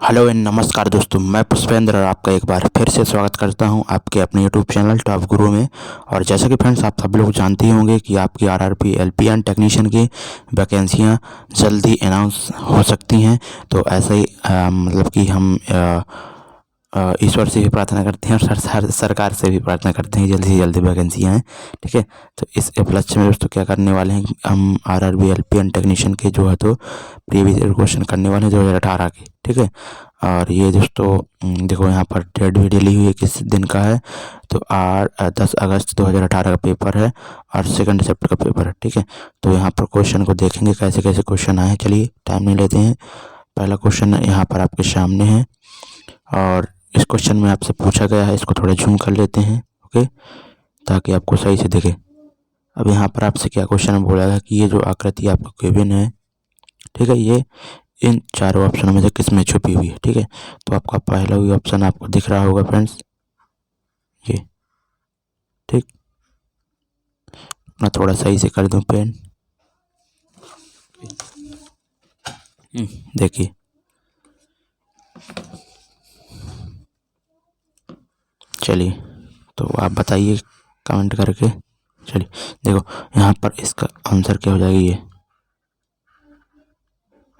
Hello and नमस्कार दोस्तों, मैं पुष्पेंद्र और आपका एक बार फिर से स्वागत करता हूं आपके अपने यूट्यूब चैनल टॉप गुरु में। और जैसा कि फ्रेंड्स आप सब लोग जानते ही होंगे कि आपकी आरआरबी एलपीएन टेक्नीशियन की वैकेंसियां जल्दी अनाउंस हो सकती हैं। तो ऐसे ही मतलब कि हम ईश्वर से भी प्रार्थना करते हैं और सरकार से भी प्रार्थना करते हैं जल्दी से जल्दी वैकेंसियाँ हैं। ठीक है, तो इस उपलक्ष्य में दोस्तों क्या करने वाले हैं, हम आरआरबी एलपीएन टेक्नीशियन के जो है तो प्रीवियस क्वेश्चन करने वाले हैं 2018 के। ठीक है, और ये दोस्तों देखो यहाँ पर डेट भी डली हुई है, किस दिन का है तो 10 अगस्त 2018 का पेपर है और 2 सितंबर का पेपर है। ठीक है, तो यहाँ पर क्वेश्चन को देखेंगे कैसे कैसे क्वेश्चन आए हैं। चलिए टाइम नहीं लेते हैं। पहला क्वेश्चन यहाँ पर आपके सामने है और इस क्वेश्चन में आपसे पूछा गया है, इसको थोड़ा जूम कर लेते हैं ओके, ताकि आपको सही से दिखे। अब यहाँ पर आपसे क्या क्वेश्चन बोला है कि ये जो आकृति आपको गिवन है, ठीक है, ये इन चारों ऑप्शनों में से किस में छुपी हुई है। ठीक है, तो आपका पहला भी ऑप्शन आपको दिख रहा होगा फ्रेंड्स, ये। ठीक, मैं थोड़ा सही से कर दूं पेन। देखिए, चलिए तो आप बताइए कमेंट करके। चलिए देखो यहाँ पर इसका आंसर क्या हो जाएगी, ये।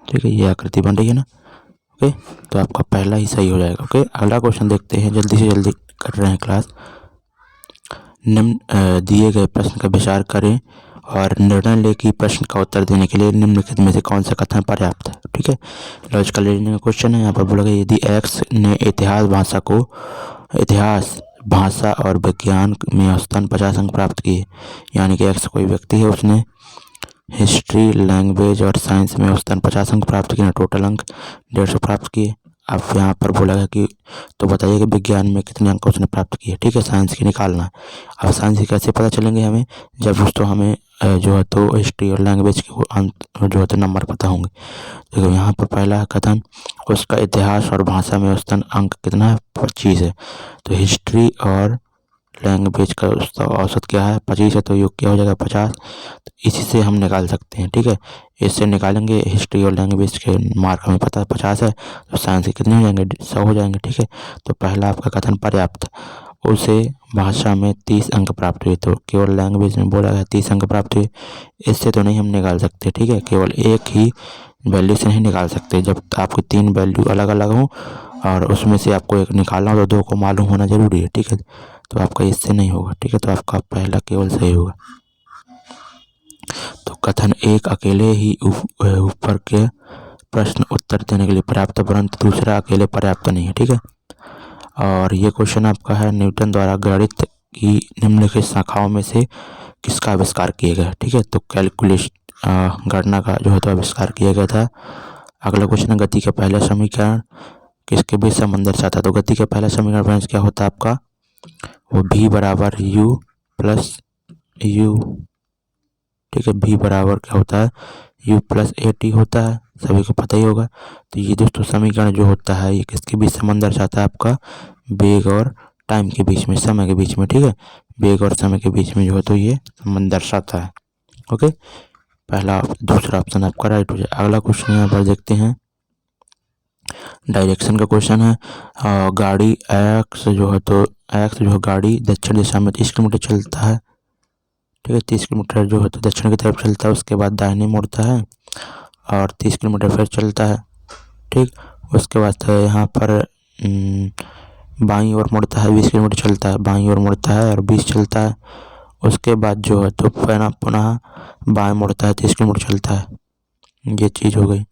ठीक है, ये आकृति बन रही है ना। ओके, तो आपका पहला ही सही हो जाएगा। ओके, अगला क्वेश्चन देखते हैं, जल्दी से जल्दी कर रहे हैं क्लास। निम्न दिए गए प्रश्न का विचार करें और निर्णय लें कि प्रश्न का उत्तर देने के लिए निम्नलिखित में से कौन सा कथन पर्याप्त है। ठीक है, लॉजिकल रीजनिंग का क्वेश्चन है। यहाँ पर बोला गया यदि एक्स ने इतिहास भाषा और विज्ञान में औसतन 50 अंक प्राप्त किए, यानी कि एक्स कोई व्यक्ति है, उसने हिस्ट्री, लैंग्वेज और साइंस में औसतन 50 अंक प्राप्त किए, टोटल अंक 150 प्राप्त किए। अब यहाँ पर बोला गया कि तो बताइए कि विज्ञान में कितने अंक उसने प्राप्त किए। ठीक है, साइंस की निकालना है। अब साइंस की कैसे पता चलेंगे हमें, जब दोस्तों हमें जो है तो हिस्ट्री और लैंग्वेज के जो है तो नंबर पता होंगे। देखो यहाँ पर पहला कथन, उसका इतिहास और भाषा में औसतन अंक कितना है, 25 है। तो हिस्ट्री और लैंग्वेज का उसका औसत क्या है, 25 है, तो योग क्या हो जाएगा, 50। तो इसी से हम निकाल सकते हैं। ठीक है, इससे निकालेंगे। हिस्ट्री और लैंग्वेज के मार्क हमें पता है 50 है, तो साइंस के कितने हो जाएंगे, 100 हो जाएंगे। ठीक है, तो पहला आपका कथन पर्याप्त। उसे भाषा में 30 अंक प्राप्त हुए, तो केवल लैंग्वेज में बोला गया 30 अंक प्राप्त हुए, इससे तो नहीं हम निकाल सकते। ठीक है, केवल एक ही वैल्यू से नहीं निकाल सकते, जब आपकी 3 वैल्यू अलग अलग हों और उसमें से आपको एक निकालना हो तो 2 को मालूम होना जरूरी है। ठीक है, तो आपका इससे नहीं होगा। ठीक है, तो आपका पहला केवल सही होगा। तो कथन एक अकेले ही ऊपर के प्रश्न उत्तर देने के लिए पर्याप्त है, परंतु दूसरा अकेले पर्याप्त नहीं है। ठीक है, और ये क्वेश्चन आपका है, न्यूटन द्वारा गणित की निम्नलिखित शाखाओं में से किसका आविष्कार किया गया। ठीक है, तो कैलकुलेशन गणना का जो है तो आविष्कार किया गया था। अगला क्वेश्चन है, गति का पहला समीकरण किसके बीच संबंध दर्शाता है। तो गति का पहला समीकरण फ्रेंड्स क्या होता है आपका, वो v बराबर u प्लस यू। ठीक है, v बराबर क्या होता है, u प्लस ए टी होता है, सभी को पता ही होगा। तो ये दोस्तों समीकरण जो होता है ये किसके बीच संबंध दर्शाता है, आपका वेग और टाइम के बीच में, समय के बीच में। ठीक है, वेग और समय के बीच में जो है तो ये संबंध दर्शाता है। ओके, पहला दूसरा ऑप्शन आपका राइट हो जाए। अगला क्वेश्चन यहाँ पर देखते हैं, डायरेक्शन का क्वेश्चन है। गाड़ी एक्स जो है गाड़ी दक्षिण दिशा में 30 किलोमीटर चलता है। ठीक है, 30 किलोमीटर जो है तो दक्षिण की तरफ चलता है, उसके बाद दाहिने मुड़ता है और 30 किलोमीटर फिर चलता है। ठीक, उसके बाद यहाँ पर बाईं ओर मुड़ता है, 20 किलोमीटर चलता है, बाईं ओर मुड़ता है और 20 चलता है। उसके बाद जो है तो पुनः बाएं मुड़ता है, 30 किलोमीटर चलता है। ये चीज़ हो गई।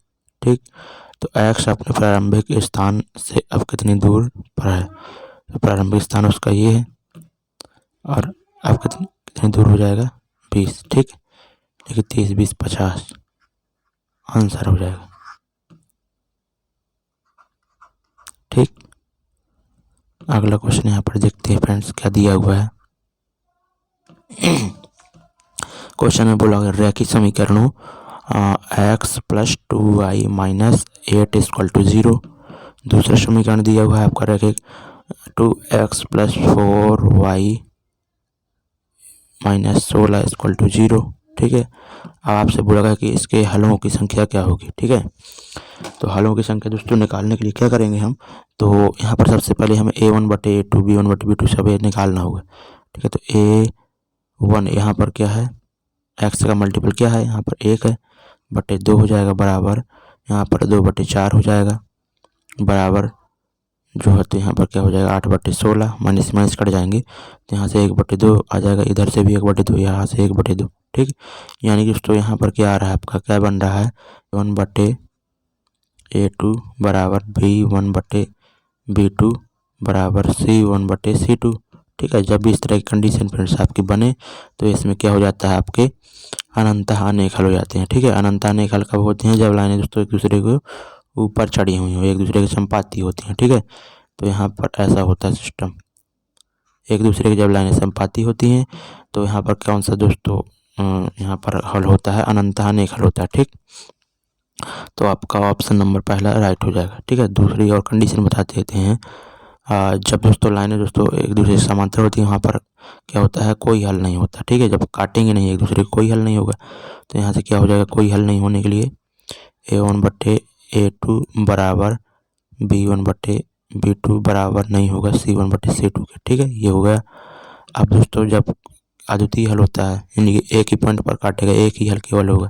ठीक, तो एक्स अपने प्रारंभिक स्थान से अब कितनी दूर पर है, तो प्रारंभिक स्थान उसका ये है और अब कितनी दूर हो जाएगा, 20। ठीक, देखिए 30 20 50 आंसर हो जाएगा। ठीक, अगला क्वेश्चन यहाँ पर देखते हैं फ्रेंड्स क्या दिया हुआ है। क्वेश्चन में बोला गया रैखिक समीकरणों x plus 2y minus 8 equal to 0। दूसरा समीकरण दिया हुआ है आपका रैखिक 2x plus 4y minus 16 equal to 0। ठीक है। अब आपसे बोला गया कि इसके हलों की संख्या क्या होगी, ठीक है। तो हलों की संख्या दोस्तों निकालने के लिए क्या करेंगे हम, तो यहाँ पर सबसे पहले हमें A1/A2 B1/B2 सब ये निकालना होगा, ठीक है। तो A1 यहाँ पर क्या है, x का मल्टीपल क्या है, यहाँ पर 1 है, बटे 2 हो जाएगा, बराबर यहाँ पर 2/4 हो जाएगा, बराबर जो है तो यहाँ पर क्या हो जाएगा 8/16, माइनस माइनस कट जाएंगे तो यहाँ से 1/2 आ जाएगा, इधर से भी 1/2, यहाँ से 1/2, ठीक। यानी कि दोस्तों यहाँ पर क्या आ रहा है, आपका क्या बन रहा है, 1/A2 बराबर B1/B2 बराबर C1/C2, ठीक है। जब भी इस तरह की कंडीशन फ्रेंड्स आपकी बने तो इसमें क्या हो जाता है, आपके अनंतः अनेक हल हो जाते हैं, ठीक है। अनंतः अनेक हल कब होते हैं, जब लाइनें दोस्तों एक दूसरे को ऊपर चढ़ी हुई हो, एक दूसरे के संपाती होती हैं, ठीक है। तो यहाँ पर ऐसा होता है सिस्टम, एक दूसरे की जब लाइनें संपाती होती हैं तो यहाँ पर कौन सा दोस्तों यहाँ पर हल होता है, अनंतः अनेक हल होता है, ठीक। तो आपका ऑप्शन नंबर पहला राइट हो जाएगा, ठीक है। दूसरी और कंडीशन बता देते हैं, जब दोस्तों लाइनें दोस्तों एक दूसरे से समांतर होती हैं वहाँ पर क्या होता है, कोई हल नहीं होता, ठीक है। जब काटेंगे नहीं एक दूसरे को कोई हल नहीं होगा, तो यहाँ से क्या हो जाएगा, कोई हल नहीं होने के लिए A1/A2 बराबर B1/B2 बराबर नहीं होगा C1/C2 के, ठीक है। ये हो गया। अब दोस्तों जब अद्वितीय हल होता है यानी कि एक ही पॉइंट पर काटेगा, एक ही हल केवल होगा,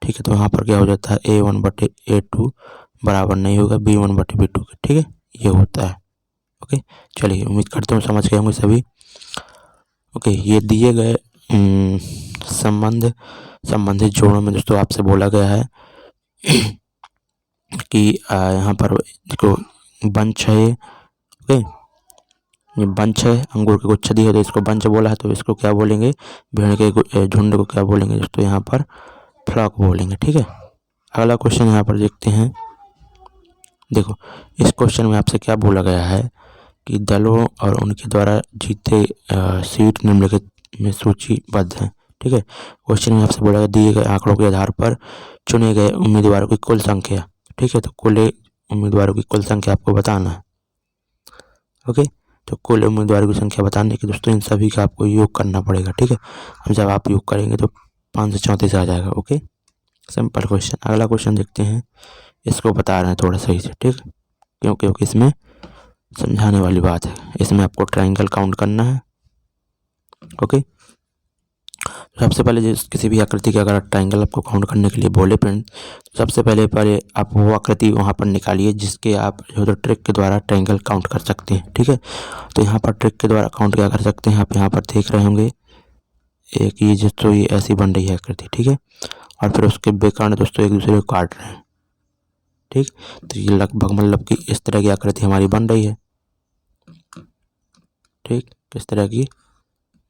ठीक है। तो यहाँ पर क्या हो जाता है, A1/A2 बराबर नहीं होगा B1/B2 के, ठीक है। ये होता है, ओके। चलिए उम्मीद करता हूँ समझ गए होंगे सभी, ओके। ये दिए गए संबंधित जोड़ों में दोस्तों आपसे बोला गया है कि यहाँ पर देखो बंच है ये, ओके। ये बंच है, अंगूर के गुच्छा दिए तो इसको बंच बोला है, तो इसको क्या बोलेंगे, भेड़ के झुंड को क्या बोलेंगे दोस्तों, यहाँ पर फ्लॉक बोलेंगे, ठीक है। अगला क्वेश्चन यहाँ पर देखते हैं। देखो इस क्वेश्चन में आपसे क्या बोला गया है कि दलों और उनके द्वारा जीते सीट निम्नलिखित में सूचीबद्ध हैं, ठीक है। क्वेश्चन में आपसे बोला गया दिए गए आंकड़ों के आधार पर चुने गए उम्मीदवारों की कुल संख्या, ठीक है। तो कुल उम्मीदवारों की कुल संख्या आपको बताना है, ओके। तो कुल उम्मीदवारों की संख्या बताने के दोस्तों इन सभी का आपको योग करना पड़ेगा, ठीक है। अब जब आप योग करेंगे तो 534 आ जाएगा, ओके। Simple question. अगला क्वेश्चन देखते हैं, इसको बता रहे हैं थोड़ा सही से, ठीक, क्योंकि इसमें समझाने वाली बात है। इसमें आपको ट्रायंगल काउंट करना है, ओके। सबसे पहले किसी भी आकृति का अगर ट्रायंगल आपको काउंट करने के लिए बोले फ्रेंड, तो सबसे पहले आप वो आकृति वहाँ पर निकालिए जिसके आप जो तो ट्रिक के द्वारा ट्रायंगल काउंट कर सकते हैं, ठीक है। तो यहाँ पर ट्रिक के द्वारा काउंट क्या कर सकते हैं आप, यहाँ पर देख रहे होंगे एक ये दोस्तों ये ऐसी बन रही है आकृति, ठीक है। और फिर उसके बेकारण दोस्तों एक दूसरे को काट रहे हैं, ठीक। तो ये लगभग मतलब कि इस तरह की आकृति हमारी बन रही है, ठीक। किस तरह की,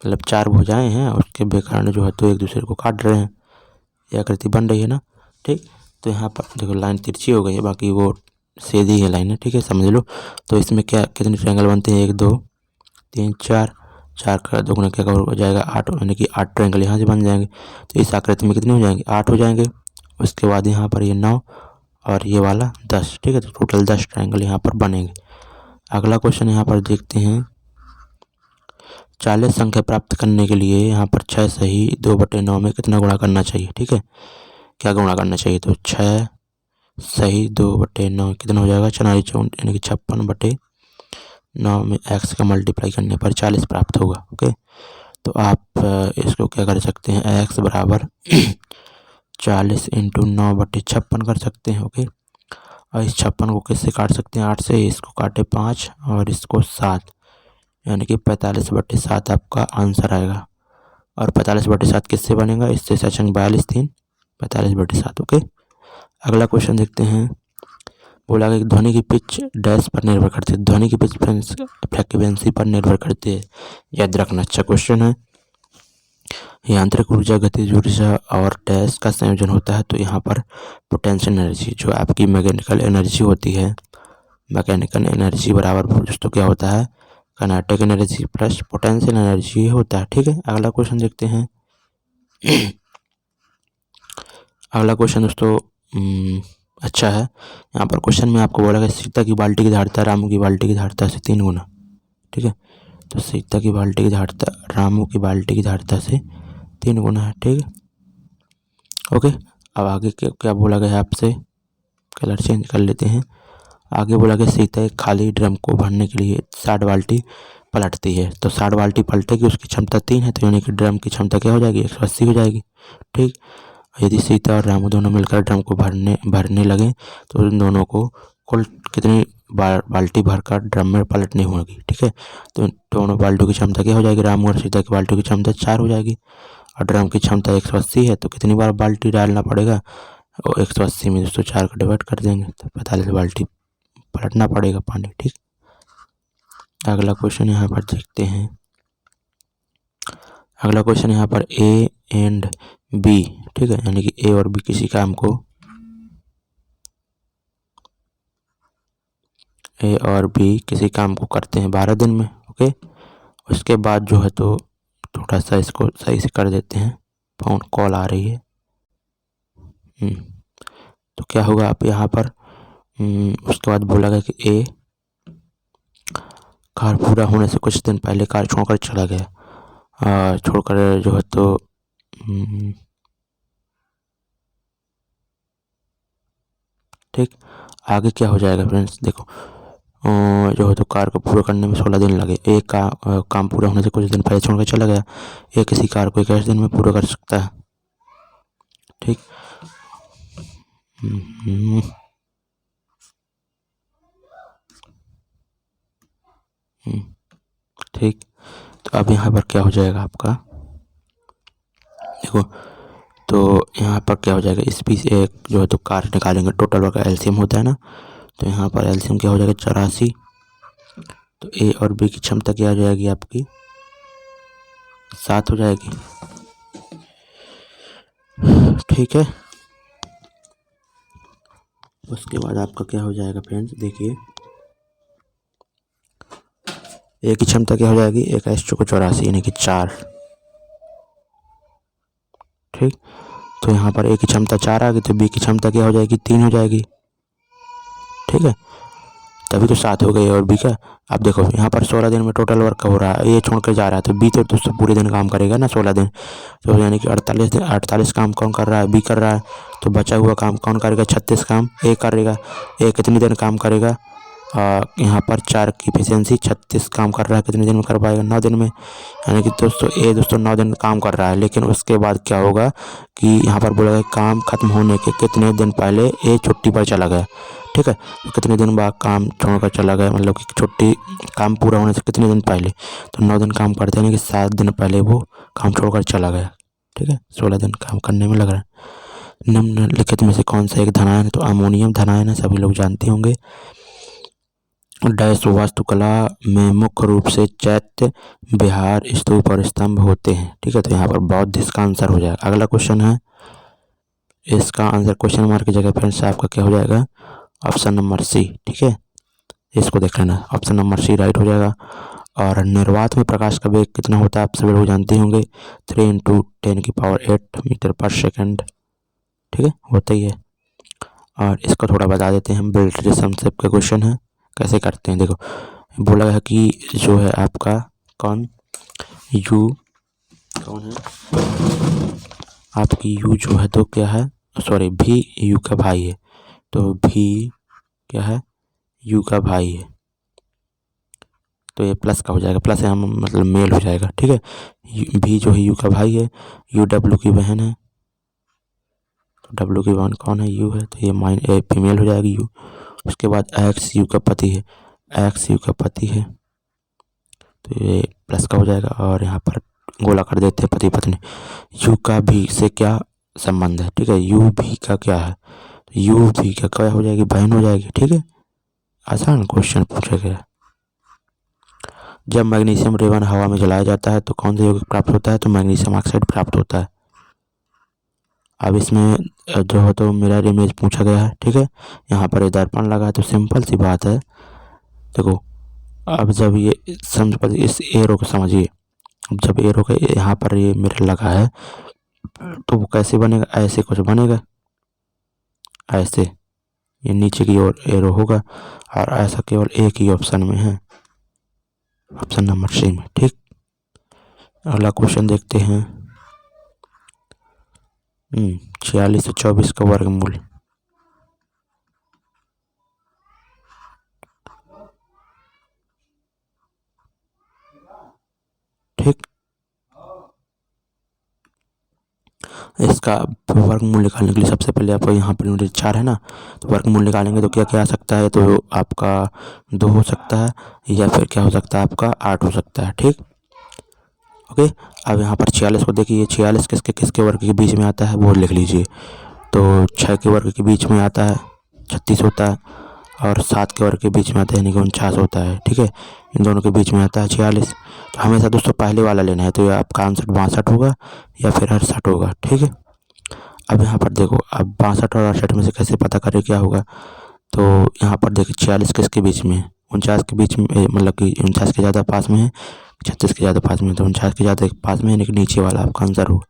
मतलब 4 भुजाएं हैं और उसके बेकारण जो है तो एक दूसरे को काट रहे हैं, ये आकृति बन रही है ना, ठीक। तो यहाँ पर देखो लाइन तिरछी हो गई है, बाकी वो सीधी है लाइन है, ठीक है, समझ लो। तो इसमें क्या कितने ट्रायंगल बनते हैं, 1 2 3 4, 4 का दोगुना क्या हो जाएगा 8, यानी कि 8 ट्रायंगल यहाँ से बन जाएंगे। तो इस आकृति में कितने हो जाएंगे, 8 हो जाएंगे। उसके बाद यहाँ पर ये 9 और ये वाला 10, ठीक है। तो टोटल 10 ट्रायंगल यहाँ पर बनेंगे। अगला क्वेश्चन यहाँ पर देखते हैं, 40 संख्या प्राप्त करने के लिए यहाँ पर 6 सही 2/9 में कितना गुणा करना चाहिए, ठीक है। क्या गुणा करना चाहिए, तो 6 सही 2/9 कितना हो जाएगा 4 यानी कि 56/9 में x का मल्टीप्लाई करने पर 40 प्राप्त होगा, ओके। तो आप इसको क्या कर सकते हैं, x बराबर 40 × 9/56 कर सकते हैं, ओके। और इस 56 को किससे काट सकते हैं, 8 से। इसको काटे 5 और इसको 7, यानी कि 45/7 आपका आंसर आएगा। और 45/7 किससे बनेगा, इससे सचंग 42 3 45/7, ओके। अगला क्वेश्चन देखते हैं, बोला गया कि ध्वनि की पिच डैश पर निर्भर करती है, ध्वनि की पिच फ्रीक्वेंसी पर निर्भर करती है, याद रखना। अच्छा क्वेश्चन है। यांत्रिक ऊर्जा, गतिज ऊर्जा और डैश का संयोजन होता है, तो यहाँ पर पोटेंशियल एनर्जी जो आपकी मैकेनिकल एनर्जी होती है, मैकेनिकल एनर्जी बराबर दोस्तों क्या होता है, kinetic energy plus potential energy होता है, ठीक है। अगला क्वेश्चन देखते हैं। अगला क्वेश्चन दोस्तों अच्छा है। यहाँ पर क्वेश्चन में आपको बोला गया सीता की बाल्टी की धारिता रामू की बाल्टी की धारिता से 3 गुना, ठीक है। तो सीता की बाल्टी की धारिता रामू की बाल्टी की धारिता से 3 गुना है, ठीक है। ओके, अब आगे क्या बोला गया है आपसे, कलर चेंज कर लेते हैं। आगे बोला गया सीता एक खाली ड्रम को भरने के लिए 60 बाल्टी पलटती है। तो 60 बाल्टी पलटेगी, उसकी क्षमता 3 है, तो यानी कि ड्रम की क्षमता क्या हो जाएगी, 180 हो जाएगी। ठीक, यदि सीता और रामू दोनों मिलकर ड्रम को भरने लगे तो उन दोनों को कुल कितनी बाल्टी भरकर ड्रम में पलटनी होगी। ठीक है, तो दोनों बाल्टियों की क्षमता क्या हो जाएगी, रामू और सीता की बाल्टियों की क्षमता 4 हो जाएगी, और ड्रम की क्षमता 180 है, तो कितनी बार बाल्टी डालना पड़ेगा, और 180 में 204 का डिवाइड कर देंगे तो 45 बाल्टी पलटना पड़ेगा पानी। ठीक, अगला क्वेश्चन यहाँ पर देखते हैं। अगला क्वेश्चन यहाँ पर ए एंड बी, ठीक है, यानी कि ए और बी किसी काम को, ए और बी किसी काम को करते हैं 12 दिन में। ओके, उसके बाद जो है तो थोड़ा सा इसको सही से कर देते हैं, फोन कॉल आ रही है। तो क्या होगा आप यहाँ पर, उसके बाद बोला गया कि ए कार पूरा होने से कुछ दिन पहले कार छोड़कर चला गया, छोड़कर जो है तो ठीक, आगे क्या हो जाएगा फ्रेंड्स, देखो जो है तो कार को पूरा करने में 16 दिन लगे। एक काम पूरा होने से कुछ दिन पहले छोड़कर चला गया, ये किसी कार को 21 दिन में पूरा कर सकता है। ठीक, ठीक, तो अब यहाँ पर क्या हो जाएगा आपका, देखो तो यहाँ पर क्या हो जाएगा, इस बीच एक जो है तो कार निकालेंगे, टोटल वर्क एलसीएम होता है ना, तो यहाँ पर एलसीएम क्या हो जाएगा 84, तो ए और बी की क्षमता क्या हो जाएगी आपकी 7 हो जाएगी। ठीक है, उसके बाद आपका क्या हो जाएगा फ्रेंड्स, देखिए ए की क्षमता क्या हो जाएगी 1:84 यानी कि 4। ठीक, तो यहाँ पर ए की क्षमता 4 आ गई, तो बी की क्षमता क्या हो जाएगी 3 हो जाएगी। ठीक है, तभी तो 7 हो गई और बी का। अब देखो यहाँ पर 16 दिन में टोटल वर्क हो रहा है, ये छोड़ कर जा रहा है, तो बी तो दोस्तों पूरे दिन काम करेगा ना 16 दिन, तो यानी कि 48 काम कौन कर रहा है, बी कर रहा है, तो बचा हुआ काम कौन करेगा, 36 काम ए करेगा। ए कितनी दिन काम करेगा, यहाँ पर 4 की एफिशिएंसी 36 काम कर रहा है, कितने दिन में कर पाएगा, 9 दिन में, यानी कि दोस्तों 9 दिन काम कर रहा है। लेकिन उसके बाद क्या होगा कि यहाँ पर बोला गया काम खत्म होने के कितने दिन पहले ए छुट्टी पर चला गया। ठीक है, कितने दिन बाद काम छोड़कर चला गया, मतलब कि छुट्टी काम पूरा होने से कितने दिन पहले, तो 9 दिन काम करते हैं कि 7 दिन पहले वो काम छोड़कर चला गया। ठीक है, 16 दिन काम करने में लग रहा है। निम्नलिखित में से कौन सा एक धनायन है, तो अमोनियम धनायन है, सभी लोग जानते होंगे। डैश वास्तुकला में मुख्य रूप से चैत्य विहार स्तूप और स्तंभ होते हैं। ठीक है, तो यहाँ पर बौद्ध इसका आंसर हो जाएगा। अगला क्वेश्चन है, इसका आंसर क्वेश्चन मार्क की जगह फ्रेंड्स आपका क्या हो जाएगा, ऑप्शन नंबर सी। ठीक है, इसको देख लेना, ऑप्शन नंबर सी राइट हो जाएगा। और निर्वात में प्रकाश का वेग कितना होता है आप सभी लोग जानते होंगे, 3 × 10⁸ मीटर पर सेकंड। ठीक है, होता ही है। और इसको थोड़ा बता देते हैं, बेल्ट रिलेशनशिप का क्वेश्चन है, कैसे करते हैं। देखो बोला है कि जो है आपका कौन यू कौन है, आपकी यू जो है तो क्या है, सॉरी भी यू का भाई है, तो भी क्या है यू का भाई है, तो ये प्लस का हो जाएगा, प्लस है मतलब मेल हो जाएगा। ठीक है, भी जो है यू का भाई है, यू डब्ल्यू की बहन है, तो डब्ल्यू की बहन कौन है, यू है, तो ये फीमेल हो जाएगी यू। उसके बाद एक्स यू का पति है, एक्स यू का पति है, तो ये प्लस का हो जाएगा। और यहाँ पर गोला कर देते हैं पति पत्नी। यू का भी से क्या संबंध है, ठीक है, यू भी का क्या है, तो यू भी का क्या हो जाएगी, बहन हो जाएगी। ठीक है, आसान क्वेश्चन पूछा गया। जब मैग्नीशियम रेवन हवा में जलाया जाता है तो कौन सा यौगिक प्राप्त होता है, तो मैग्नीशियम ऑक्साइड प्राप्त होता है। अब इसमें जो है तो मिरर इमेज पूछा गया है। ठीक है, यहाँ पर ये दर्पण लगा है, तो सिंपल सी बात है। देखो अब जब ये समझ, इस एरो को समझिए, जब एरो का यहाँ पर ये मिरर लगा है तो वो कैसे बनेगा, ऐसे कुछ बनेगा, ऐसे ये नीचे की ओर एरो होगा, और ऐसा केवल एक ही ऑप्शन में है, ऑप्शन नंबर सी में। ठीक, अगला क्वेश्चन देखते हैं। 46 से 24 का वर्गमूल। ठीक, इसका वर्गमूल निकालने के लिए सबसे पहले आपको यहाँ पर यूनिट 4 है ना, तो वर्गमूल निकालेंगे तो क्या क्या आ सकता है, तो आपका 2 हो सकता है या फिर क्या हो सकता है आपका 8 हो सकता है। ठीक, ओके। अब यहाँ पर 46 को देखिए, 46 किसके किसके वर्ग के बीच में आता है वो लिख लीजिए। तो 6 के वर्ग के बीच में आता है 36 होता है, और 7 के वर्ग के बीच में आता है यानी कि 49 होता है। ठीक है, इन दोनों के बीच में आता है 46। तो हमेशा दोस्तों पहले वाला लेना है, तो ये आपका आंसर 62 होगा या फिर 68 होगा। ठीक है, अब यहाँ पर देखो, अब 62 और 68 में से कैसे पता करें क्या होगा, तो यहाँ पर देखिए 46 किसके बीच में है, 49 के बीच में, मतलब कि 49 के ज़्यादा पास में है, 36 के ज़्यादा पास में है, तो 49 के ज़्यादा पास में है, यानी नीचे वाला आपका आंसर होगा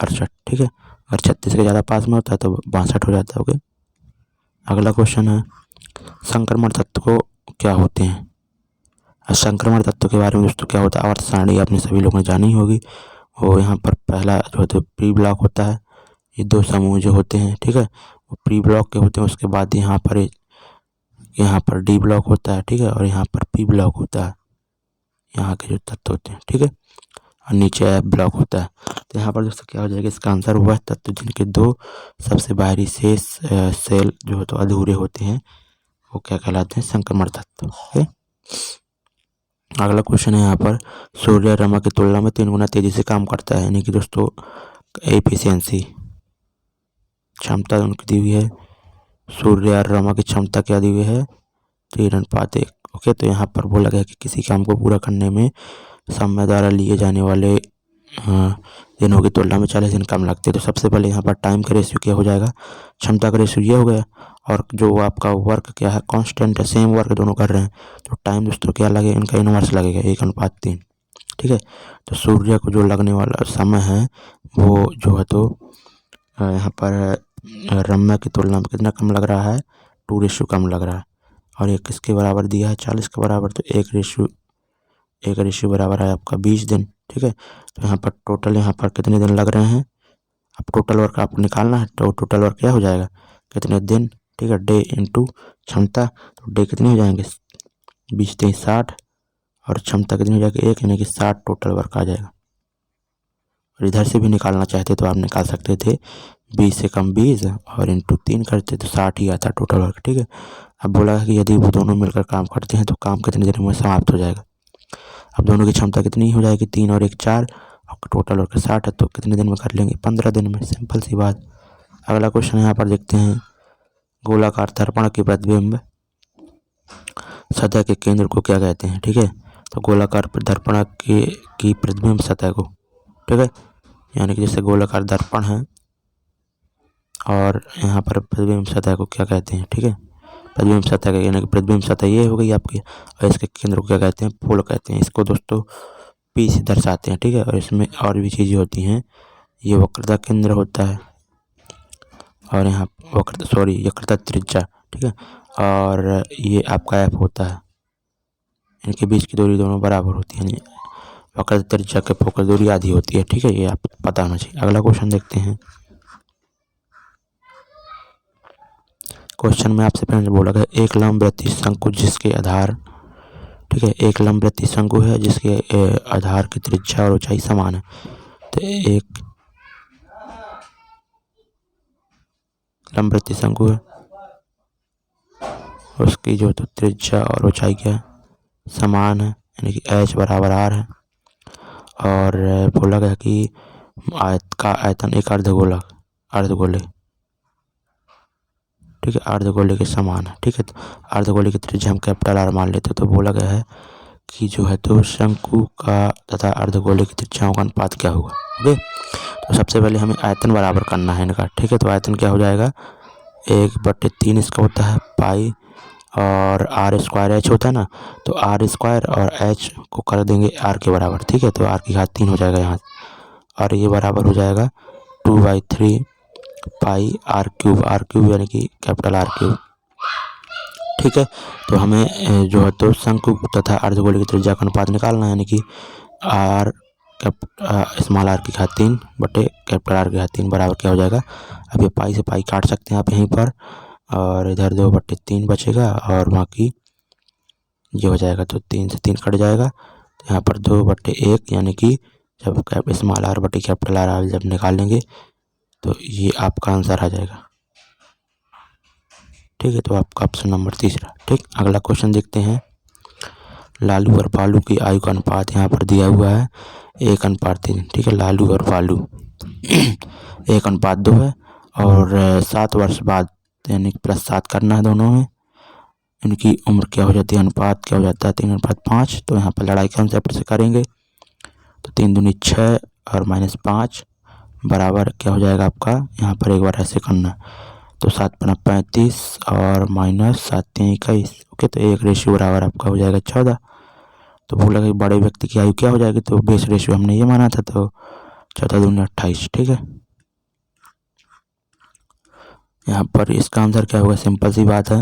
68। ठीक है, अगर 36 के ज़्यादा पास में होता है तो 62 हो जाता है। ओके, अगला क्वेश्चन है, संक्रमण तत्व को क्या होते हैं। संक्रमण तत्व के बारे में दोस्तों क्या होता है, आवर्त सारणी आपने सभी लोगों ने जानी होगी। वो यहाँ पर पहला जो होता है प्री ब्लॉक होता है, ये 2 समूह जो होते हैं, ठीक है, वो प्री ब्लॉक के होते हैं। उसके बाद यहाँ पर डी ब्लॉक होता है, ठीक है, और यहाँ पर पी ब्लॉक होता है, यहाँ के जो तत्व होते हैं। ठीक है, और नीचे एफ ब्लॉक होता है। तो यहाँ पर दोस्तों क्या हो जाएगा, इसका आंसर हुआ तत्व जिनके 2 सबसे बाहरी शेष सेल जो तो अधूरे होते हैं वो क्या कहलाते हैं, संक्रमण तत्व। ओके, अगला क्वेश्चन है यहाँ पर, सूर्य रमा की तुलना में 3 गुना तेजी से काम करता है, यानी कि दोस्तों एफिशिएंसी क्षमता उनकी दी हुई है। सूर्य और रमा की क्षमता क्या दी हुई है, 3:1। ओके, तो यहाँ पर बोला गया कि किसी काम को पूरा करने में समय द्वारा लिए जाने वाले दिनों की तुलना में 40 दिन कम लगते हैं। तो सबसे पहले यहाँ पर टाइम का रेशियो क्या हो जाएगा, क्षमता का रेशियो ये हो गया, और जो आपका वर्क क्या है कांस्टेंट है, सेम वर्क दोनों कर रहे हैं, तो टाइम दोस्तों क्या लगेगा, इनका इनवर्स लगेगा 1:3। ठीक है, तो सूर्य को जो लगने वाला समय है वो जो है तो यहाँ पर रम्या की तुलना में कितना कम लग रहा है, 2 कम लग रहा है, और ये किसके बराबर दिया है, 40 के बराबर, तो 1 बराबर है आपका 20 दिन। ठीक है, तो यहाँ पर टोटल यहाँ पर कितने दिन लग रहे हैं, अब टोटल वर्क आपको निकालना है, तो टोटल वर्क क्या हो जाएगा, कितने दिन। ठीक है, डे इंटू क्षमता, तो डे कितने हो जाएंगे 20 3 60, और क्षमता कितनी हो जाएगी 1, यानी कि 60 टोटल वर्क आ जाएगा। और इधर से भी निकालना चाहते तो आप निकाल सकते थे, 20 से कम 20 और इंटू 3 करते तो 60 ही आता टोटल वर्क। ठीक है, अब बोला है कि यदि वो दोनों मिलकर काम करते हैं तो काम कितने दिन में समाप्त हो जाएगा। अब दोनों की क्षमता कितनी हो जाएगी, 3 और 1 4, और टोटल वर्क 60 है, तो कितने दिन में कर लेंगे, 15 दिन में, सिंपल सी बात। अगला क्वेश्चन यहाँ पर देखते हैं, गोलाकार दर्पण के प्रतिबिंब सतह के केंद्र को क्या कहते हैं। ठीक है, तो गोलाकार दर्पण की प्रतिबिंब सतह को, ठीक है, यानी कि जैसे गोलाकार दर्पण है और यहाँ पर प्रतिबिंब सतह को क्या कहते हैं। ठीक है, प्रतिबिंब सतह का यानी कि प्रतिबिंब सतह ये हो गई आपकी, और इसके केंद्र को क्या कहते हैं, पोल कहते हैं। इसको दोस्तों पी से दर्शाते हैं। ठीक है, और इसमें और भी चीज़ें होती हैं, ये वक्रता केंद्र होता है, और यहाँ वक्रता त्रिज्या। ठीक है, और ये आपका एफ होता है, इनके बीच की दूरी दोनों बराबर होती है, वक्रता त्रिज्या के फोकस दूरी आधी होती है। ठीक है, ये आप पता होना चाहिए। अगला क्वेश्चन देखते हैं, क्वेश्चन में आपसे पहले बोला गया, एक लंबवृत्तीय शंकु जिसके आधार, ठीक है, एक लंबवृत्तीय शंकु है जिसके आधार की त्रिज्या और ऊंचाई समान है। तो एक लंबवृत्तीय शंकु है, उसकी जो तो त्रिज्या और ऊंचाई क्या है, समान है, यानी कि h बराबर r है। और बोला गया कि आयतन एक अर्धगोले, ठीक है, अर्धगोले के समान है। ठीक है, तो अर्धगोले की त्रिज्या हम कैपिटल R मान लेते हैं। तो बोला गया है कि जो है तो शंकु का तथा अर्धगोले की त्रिज्याओं का अनुपात क्या होगा। ओके, तो सबसे पहले हमें आयतन बराबर करना है इनका। ठीक है, तो आयतन क्या हो जाएगा, 1/3 इसका होता है पाई, और r² h होता है ना, तो r² और h को कर देंगे r के बराबर। ठीक है, तो r की घात 3 हो जाएगा यहाँ, और ये बराबर हो जाएगा 2/3 पाई r³ यानी कि कैपिटल R³। ठीक है, तो हमें जो है तो शंकु तथा अर्धगोले की त्रिज्या का अनुपात निकालना है, यानी कि r स्मॉल आर की घात 3 बटे कैपिटल आर की घात 3 बराबर क्या हो जाएगा। अब ये पाई से पाई काट सकते हैं आप यहीं पर, और इधर 2/3 बचेगा और बाकी ये हो जाएगा, तो 3 से 3 कट जाएगा, तो यहाँ पर 2/1 यानी कि जब स्मॉल आर बटे कैपिटल आर जब निकालेंगे तो ये आपका आंसर आ जाएगा। ठीक है, तो आपका ऑप्शन नंबर तीसरा। ठीक, अगला क्वेश्चन देखते हैं। लालू और पालू की आयु का अनुपात यहाँ पर दिया हुआ है 1:3। ठीक है, लालू और पालू 1:2 है, और 7 वर्ष बाद यानी +7 करना है दोनों में। इनकी उम्र क्या हो जाती है, अनुपात क्या हो जाता है 3:5। तो यहाँ पर लड़ाई कंसेप्ट से करेंगे, तो 3 दूनी 6 और -5 बराबर क्या हो जाएगा आपका। यहाँ पर एक बार ऐसे करना, तो 7 × 35 और -7 × 3 = 21। ओके, तो 1 रेशियो बराबर आपका हो जाएगा 14। तो बोला कि बड़े व्यक्ति की आयु क्या हो जाएगी, तो बेस रेशियो हमने ये माना था, तो 14 दूनी 28। ठीक है, यहाँ पर इसका आंसर क्या होगा, सिंपल सी बात है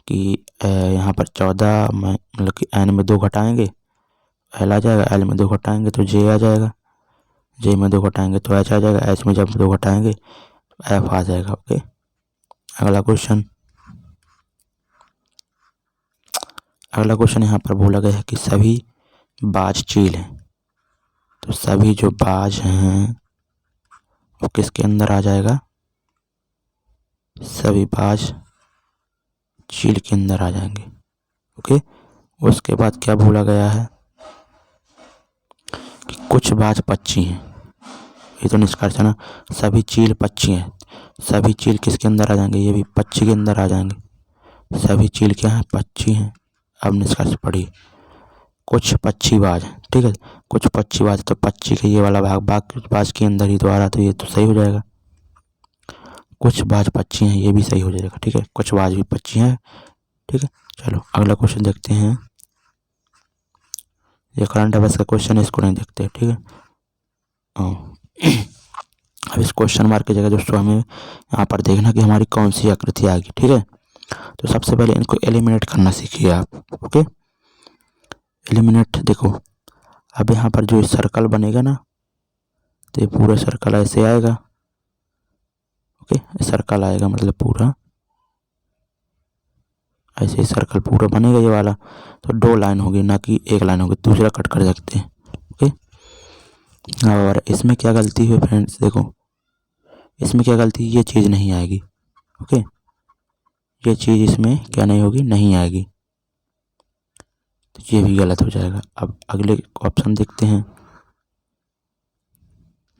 कि यहाँ पर 14 में मतलब कि n में 2 घटाएंगे l आ जाएगा, l में 2 घटाएंगे तो j आ जाएगा, j में 2 घटाएंगे तो h आ जाएगा, h में जब 2 घटाएंगे तो f आ जाएगा। ओके, अगला क्वेश्चन यहाँ पर बोला गया है कि सभी बाज चील हैं, तो सभी जो बाज हैं वो किसके अंदर आ जाएगा, सभी बाज चील के अंदर आ जाएंगे। ओके, उसके बाद क्या बोला गया है कि कुछ बाज पक्षी हैं, ये तो निष्कर्ष है ना, सभी चील पक्षी हैं, सभी चील किसके अंदर आ जाएंगे, ये भी पक्षी के अंदर आ जाएंगे। सभी चील क्या हैं, पक्षी हैं। अब निष्कर्ष पढ़िए, कुछ पक्षी बाज हैं। ठीक है, कुछ पक्षी बाज, तो पक्षी के ये वाला भाग बाज के अंदर ही तो आ रहा, तो ये तो सही हो जाएगा। कुछ बाज पक्षी हैं, ये भी सही हो जाएगा। ठीक है, कुछ बाज भी पक्षी हैं। ठीक है, चलो अगला क्वेश्चन देखते हैं। ये करंट अफेयर्स का क्वेश्चन है, इसको नहीं देखते। ठीक है, अब इस क्वेश्चन मार्क की जगह दोस्तों हमें यहाँ पर देखना कि हमारी कौन सी आकृति आएगी। ठीक है, तो सबसे पहले इनको एलिमिनेट करना सीखिए आप। ओके, एलिमिनेट देखो, अब यहाँ पर जो सर्कल बनेगा ना, तो ये पूरा सर्कल ऐसे आएगा। ओके, सर्कल आएगा मतलब पूरा ऐसे ही सर्कल पूरा बनेगा ये वाला, तो 2 लाइन होगी ना कि 1 लाइन होगी, दूसरा कट कर सकते हैं। ओके, और इसमें क्या गलती है फ्रेंड्स, देखो इसमें क्या गलती, ये चीज़ नहीं आएगी। ओके, ये चीज़ इसमें क्या नहीं होगी, नहीं आएगी, तो ये भी गलत हो जाएगा। अब अगले ऑप्शन देखते हैं।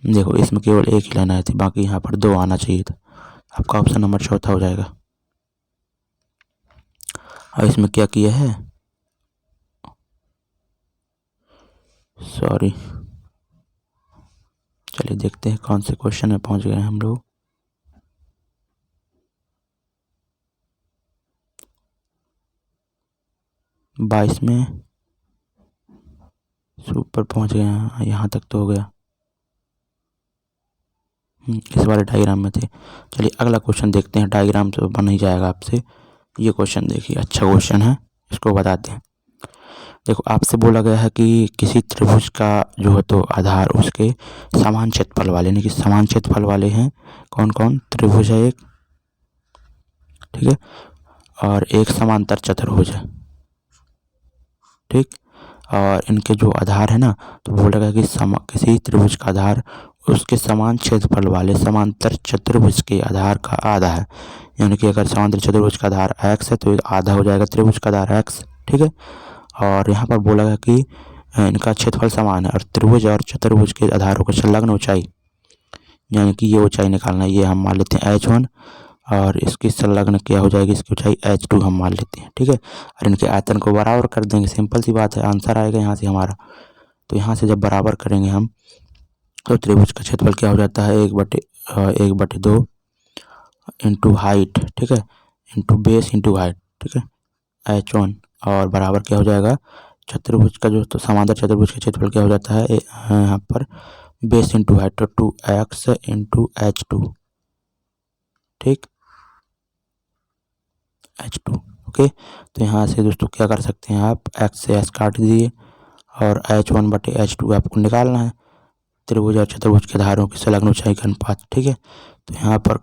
देखो इसमें केवल 1 ही लाइन आई थी, बाकी यहाँ पर 2 आना चाहिए था। आपका ऑप्शन नंबर चौथा हो जाएगा। और इसमें क्या किया है, सॉरी, चलिए देखते हैं कौन से क्वेश्चन में पहुंच गए हैं हम लोग। बाईस में ऊपर पहुंच गए हैं, यहाँ तक तो हो गया। इस वाले डायग्राम में थे। चलिए अगला क्वेश्चन देखते हैं, डायग्राम तो बन ही जाएगा आपसे। ये क्वेश्चन देखिए, अच्छा क्वेश्चन है, इसको बताते हैं। देखो आपसे बोला गया है कि किसी त्रिभुज का जो है तो आधार उसके समान क्षेत्रफल वाले, यानी कि समान क्षेत्रफल वाले हैं कौन कौन, त्रिभुज है एक, ठीक है, और एक समांतर चतुर्भुज है। ठीक, और इनके जो आधार है ना, तो बोला गया कि किसी त्रिभुज का आधार उसके समान क्षेत्रफल वाले समांतर चतुर्भुज के आधार का आधा है। यानी कि अगर समांतर चतुर्भुज का आधार x है तो आधा हो जाएगा त्रिभुज का आधार x। ठीक है, और यहाँ पर बोला गया कि इनका क्षेत्रफल समान है, और त्रिभुज और चतुर्भुज के आधारों को संलग्न ऊंचाई, यानी कि ये ऊंचाई निकालना, ये हम मान लेते हैं h1, और इसकी संलग्न क्या हो जाएगी, इसकी ऊंचाई h2 हम मान लेते हैं। ठीक है, और इनके आयतन को बराबर कर देंगे, सिंपल सी बात है, आंसर आएगा यहाँ से हमारा। तो यहाँ से जब बराबर करेंगे हम, तो त्रिभुज का क्षेत्रफल क्या हो जाता है, 1/2 इंटू हाइट, ठीक है, इंटू बेस इंटू हाइट, ठीक है, h1, और बराबर क्या हो जाएगा, चतुर्भुज का जो तो समांतर चतुर्भुज का क्षेत्रफल क्या हो जाता है यहाँ पर बेस इंटू हाइट, तो 2x इंटू h2। ठीक, h2। ओके, तो यहाँ से दोस्तों क्या कर सकते हैं आप, x से s काट दीजिए, और H1/H2 आपको निकालना है, त्रिभुज और चतुर्भुज के आधारों की संलग्न ऊंचाई का अनुपात। ठीक है, तो यहाँ पर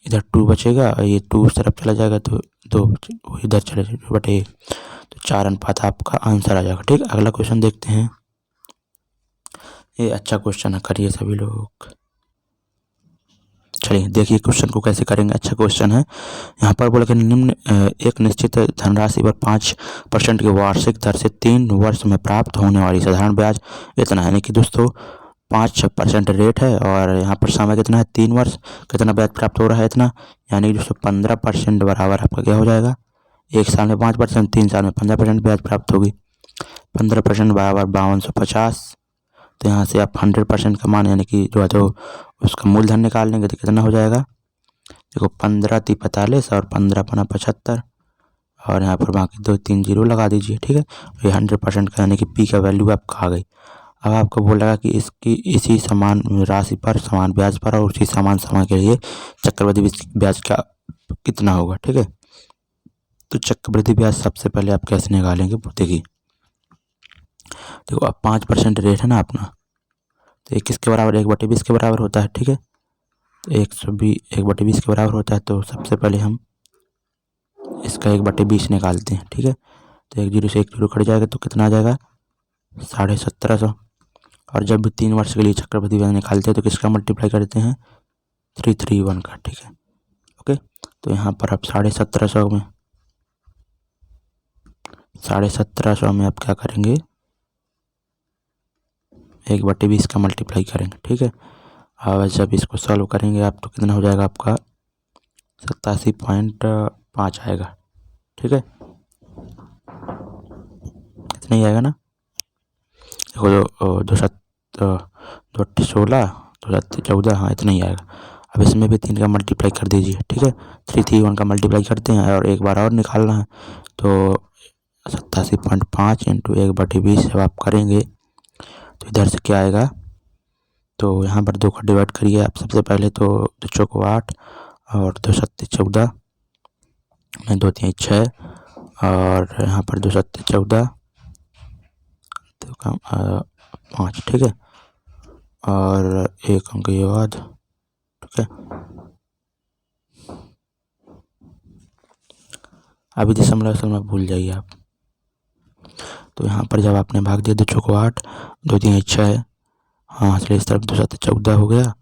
इधर 2 बचेगा और ये 2 उस तरफ चला जाएगा तो 2 इधर चले जाएगा बटे, तो 4 अनुपात आपका आंसर आ जाएगा। ठीक है, अगला क्वेश्चन देखते हैं। ये अच्छा क्वेश्चन है, करिए सभी लोग। चलिए देखिए क्वेश्चन को कैसे करेंगे, अच्छा क्वेश्चन है। यहाँ पर बोला कि निम्न एक निश्चित धनराशि पर 5% की वार्षिक दर से 3 वर्ष में प्राप्त होने वाली साधारण ब्याज इतना है। यानी कि दोस्तों 5% रेट है और यहाँ पर समय कितना है, 3 वर्ष। कितना ब्याज प्राप्त हो रहा है, इतना। यानी कि दोस्तों 15% बराबर आपका क्या हो जाएगा, 1 साल में 5%, 3 साल में 15% ब्याज प्राप्त होगी। 15% बराबर 5250। तो यहाँ से आप 100% का मान यानी कि जो है तो उसका मूलधन निकाल लेंगे तो कितना हो जाएगा, देखो 15 × 45 और 15 × 75 और यहाँ पर बाकी 2-3 जीरो लगा दीजिए। ठीक है, ये 100% का यानी कि पी का वैल्यू आपका आ गई। अब आपको बोला कि इसकी इसी समान राशि पर समान ब्याज पर और उसी समान समय के लिए चक्रवृद्धि ब्याज का कितना होगा। ठीक है, तो चक्रवृद्धि ब्याज सबसे पहले आप कैसे निकालेंगे, देखिए देखो अब 5% रेट है ना अपना, तो 1 किसके बराबर, 1/20 के बराबर होता है। ठीक है, तो 1/20 के बराबर होता है। तो सबसे पहले हम इसका 1/20 निकालते हैं। ठीक है, तो 1 जीरो से 1 जीरो कट जाएगा तो कितना आ जाएगा, 1750। और जब भी 3 वर्ष के लिए चक्रवृद्धि ब्याज निकालते हैं तो किसका मल्टीप्लाई करते हैं, 331 का। ठीक है, ओके। तो यहाँ पर आप 1750 में आप क्या करेंगे, 1/20 का मल्टीप्लाई करेंगे। ठीक है, और जब इसको सॉल्व करेंगे आप तो कितना हो जाएगा आपका 87.5 आएगा। ठीक है, इतना ही आएगा ना। देखो 2 7 16 2 7 14, हाँ इतना ही आएगा। अब इसमें भी 3 का मल्टीप्लाई कर दीजिए। ठीक है, 331 का मल्टीप्लाई करते हैं और एक बार और निकालना है तो 87.5 × 1/20 जब आप करेंगे तो इधर से क्या आएगा, तो यहाँ पर 2 का डिवाइड करिए आप। सबसे पहले तो 2 चौको 8 और 2 7 14, 2 3 6 और यहाँ पर 2 7 14 तो 5। ठीक है, और 1 अंक ये बाद। ठीक है, अभी दशमलव में भूल जाइए आप। तो यहाँ पर जब आपने भाग दिया 2 चौको 8 2 3 6, हाँ चलिए इस तरफ 2 7 14 हो गया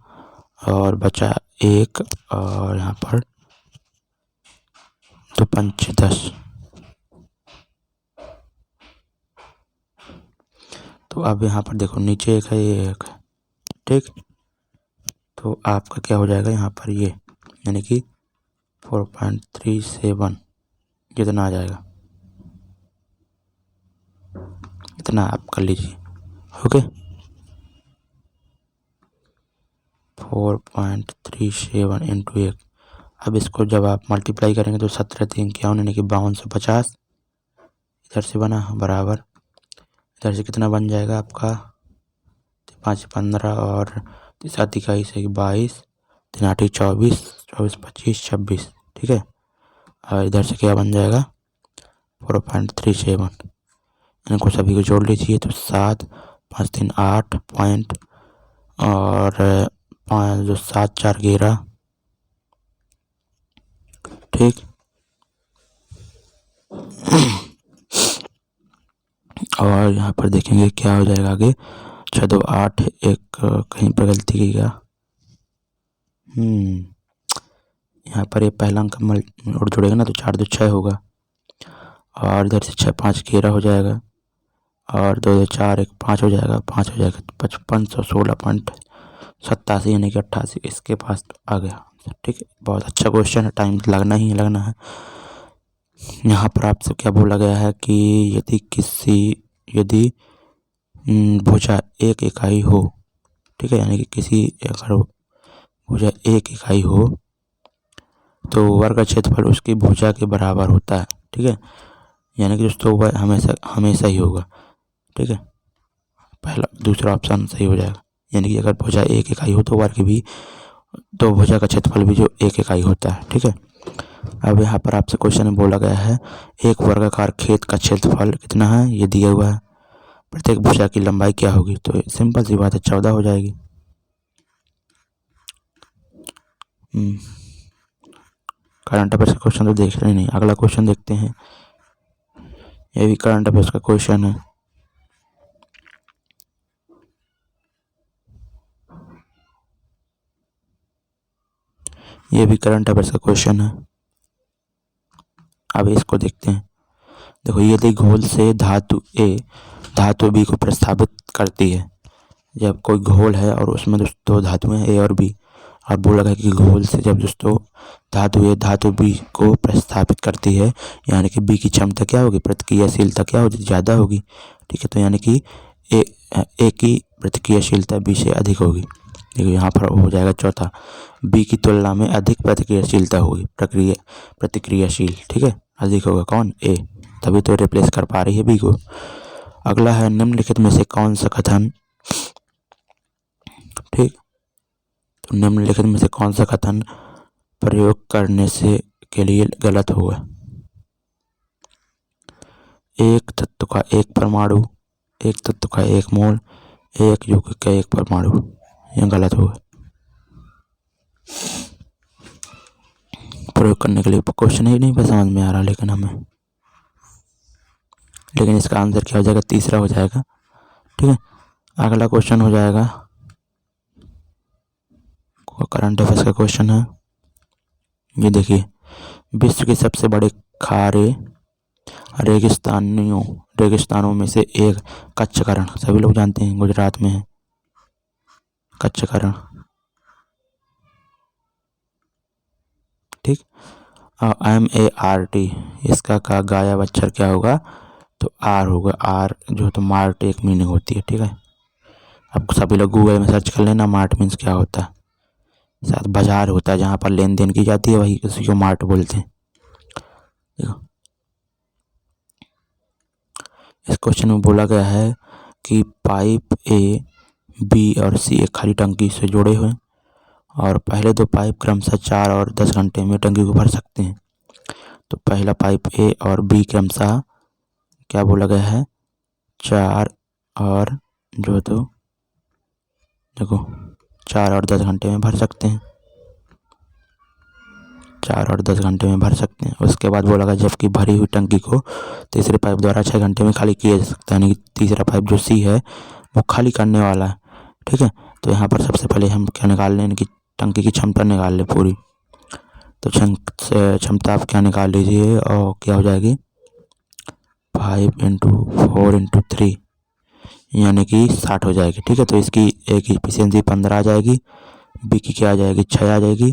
और बचा 1 और यहाँ पर 2 5 10। तो अब यहाँ पर देखो नीचे 1 है, ये 1 है। ठीक, तो आपका क्या हो जाएगा यहाँ पर, ये यानी कि 4.37 कितना आ जाएगा, इतना आप कर लीजिए। ओके, 4.37 × 1। अब इसको जब आप मल्टीप्लाई करेंगे तो 17 3 51 यानी कि 5250 इधर से बना बराबर, इधर से कितना बन जाएगा आपका, 5 15 और 7 21 22 3 8 24 24 25 26। ठीक है, और इधर से क्या बन जाएगा 4.37। इनको सभी को जोड़ लीजिए तो 7 5 3 8 पॉइंट और 5 जो 7 4 11। ठीक, और यहाँ पर देखेंगे क्या हो जाएगा आगे, 6 2 8 एक कहीं पर गलती की क्या, यहाँ पर ये पहला अंक और जुड़ेगा ना तो 4 2 6 होगा और इधर से 6 5 11 हो जाएगा और 2 2 4 1 5 हो जाएगा, 5 हो जाएगा तो 5516.87 यानी कि 88 इसके पास आ गया। ठीक है, बहुत अच्छा क्वेश्चन है, टाइम लगना ही लगना है। यहाँ पर आपसे क्या बोला गया है कि यदि भुजा 1 इकाई हो, ठीक है, यानी कि किसी अगर भुजा 1 इकाई हो तो वर्ग का क्षेत्रफल उसकी भुजा के बराबर होता है। ठीक है, यानी कि दोस्तों वह हमेशा ही होगा। ठीक है, पहला दूसरा ऑप्शन सही हो जाएगा, यानी कि अगर भुजा 1 इकाई हो तो वर्ग भी, तो भुजा का क्षेत्रफल भी जो 1 इकाई होता है। ठीक है, अब यहाँ पर आपसे क्वेश्चन में बोला गया है एक वर्गाकार खेत का क्षेत्रफल कितना है, ये दिया हुआ है। प्रत्येक भुजा की लंबाई क्या होगी? तो सिंपल सी बात है, 14 हो जाएगी। करंट अफेयर्स का क्वेश्चन तो देख रहे नहीं, अगला क्वेश्चन देखते हैं। ये भी करंट अफेयर्स का क्वेश्चन है। ये भी करंट अफेयर्स का क्वेश्चन है। अब इसको देखते हैं। देखो, यदि घोल से धातु ए धातु बी को प्रस्तावित करती है, जब कोई घोल है और उसमें दोस्तों धातुएं ए और बी, और बोला गया कि घोल से जब दोस्तों धातु ए धातु बी को प्रस्तावित करती है, यानी कि बी की क्षमता क्या होगी, प्रतिक्रियाशीलता क्या होगी, ज़्यादा होगी। ठीक है, तो यानी कि ए की प्रतिक्रियाशीलता बी से अधिक होगी। देखो यहाँ पर हो जाएगा चौथा, बी की तुलना में अधिक प्रतिक्रियाशीलता होगी, प्रतिक्रियाशील। ठीक है, अधिक होगा कौन, ए, तभी तो रिप्लेस कर पा रही है बी को। अगला है, निम्नलिखित में से कौन सा कथन, ठीक, तो निम्नलिखित में से कौन सा कथन प्रयोग करने से के लिए गलत होगा? एक तत्व का एक परमाणु, एक तत्व का एक मोल, एक यौगिक का एक परमाणु, यह गलत होगा। प्रयोग करने के लिए क्वेश्चन ही नहीं समझ में आ रहा, लेकिन इसका आंसर क्या हो जाएगा, तीसरा हो जाएगा। ठीक है, अगला क्वेश्चन हो जाएगा, करंट अफेयर्स का क्वेश्चन है। ये देखिए, विश्व के सबसे बड़े खारे रेगिस्तानों में से एक कच्छकरण, सभी लोग जानते हैं, गुजरात में है कच्छकरण। ठीक, MART, इसका का गायब अक्षर क्या होगा, तो आर होगा। आर जो तो मार्ट एक मीनिंग होती है। ठीक है, अब सभी लोग गूगल में सर्च कर लेना, मार्ट मीन्स क्या होता है। शायद बाजार होता है जहाँ पर लेन देन की जाती है, वही किसी को मार्ट बोलते हैं। देखो, इस क्वेश्चन में बोला गया है कि पाइप ए, बी और सी एक खाली टंकी से जुड़े हुए, और पहले दो पाइप क्रमशः 4 और 10 घंटे में टंकी को भर सकते हैं। तो पहला पाइप ए और बी क्रमशः क्या बोला गया है, 4 और जो तो देखो 4 और 10 घंटे में भर सकते हैं, 4 और 10 घंटे में भर सकते हैं। उसके बाद बोला गया जबकि भरी हुई टंकी को तीसरे पाइप द्वारा 6 घंटे में खाली किया जा सकता है, यानी कि तीसरा पाइप जो सी है वो खाली करने वाला है। ठीक है, तो यहाँ पर सबसे पहले हम क्या निकाल लें, इनकी टंकी की क्षमता निकाल लें पूरी। तो क्षमता आप क्या निकाल लीजिए, और क्या हो जाएगी, 5 × 4 × 3 यानी कि 60 हो जाएगी। ठीक है, तो इसकी ए की एफिशिएंसी 15 आ जाएगी, बी की क्या आ जाएगी, 6 आ जाएगी,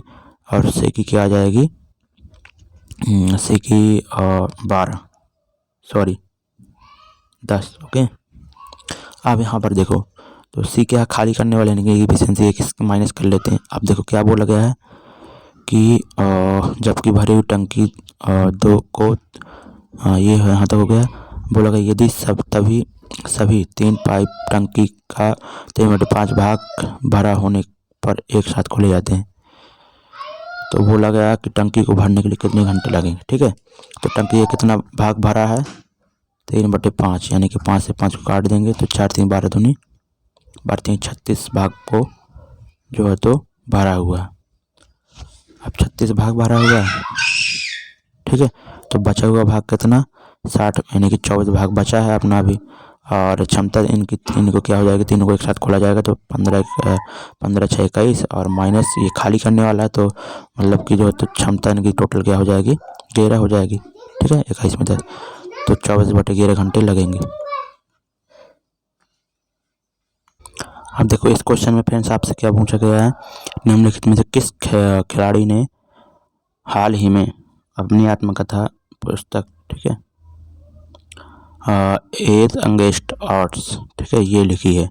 और सी की क्या आ जाएगी, सी की 10। ओके, अब यहाँ पर देखो, तो सी क्या खाली करने वाले यानी एफिशिएंसी एक माइनस कर लेते हैं। अब देखो क्या बोला गया है कि जबकि भरी हुई टंकी 2 को ये यहाँ तक हो गया। बोला गया यदि सभी 3 पाइप टंकी का 3/5 भाग भरा होने पर एक साथ खोले जाते हैं, तो बोला गया कि टंकी को भरने के लिए कितने घंटे लगेंगे। ठीक है, तो टंकी का कितना भाग भरा है, 3/5, यानी कि 5 से 5 को काट देंगे तो 4 3 12 दूनी 12 36 भाग को जो है तो भरा हुआ है। अब 36 भाग भरा हुआ है। ठीक है, तो बचा हुआ भाग कितना, 60, यानी कि 24 भाग बचा है अपना अभी। और क्षमता इनको क्या हो जाएगी, तीनों को एक साथ खोला जाएगा तो 15 6 21, और माइनस ये खाली करने वाला है, तो मतलब कि जो है तो क्षमता इनकी टोटल क्या हो जाएगी, 11 हो जाएगी। ठीक है, 21 में 10, तो 24/11 घंटे लगेंगे। अब देखो इस क्वेश्चन में फ्रेंड्स आपसे क्या पूछा गया है, निम्नलिखित में से किस खिलाड़ी ने हाल ही में अपनी आत्मकथा पुस्तक, ठीक है, एज अगेंस्ट ऑड्स, ठीक है, ये लिखी है।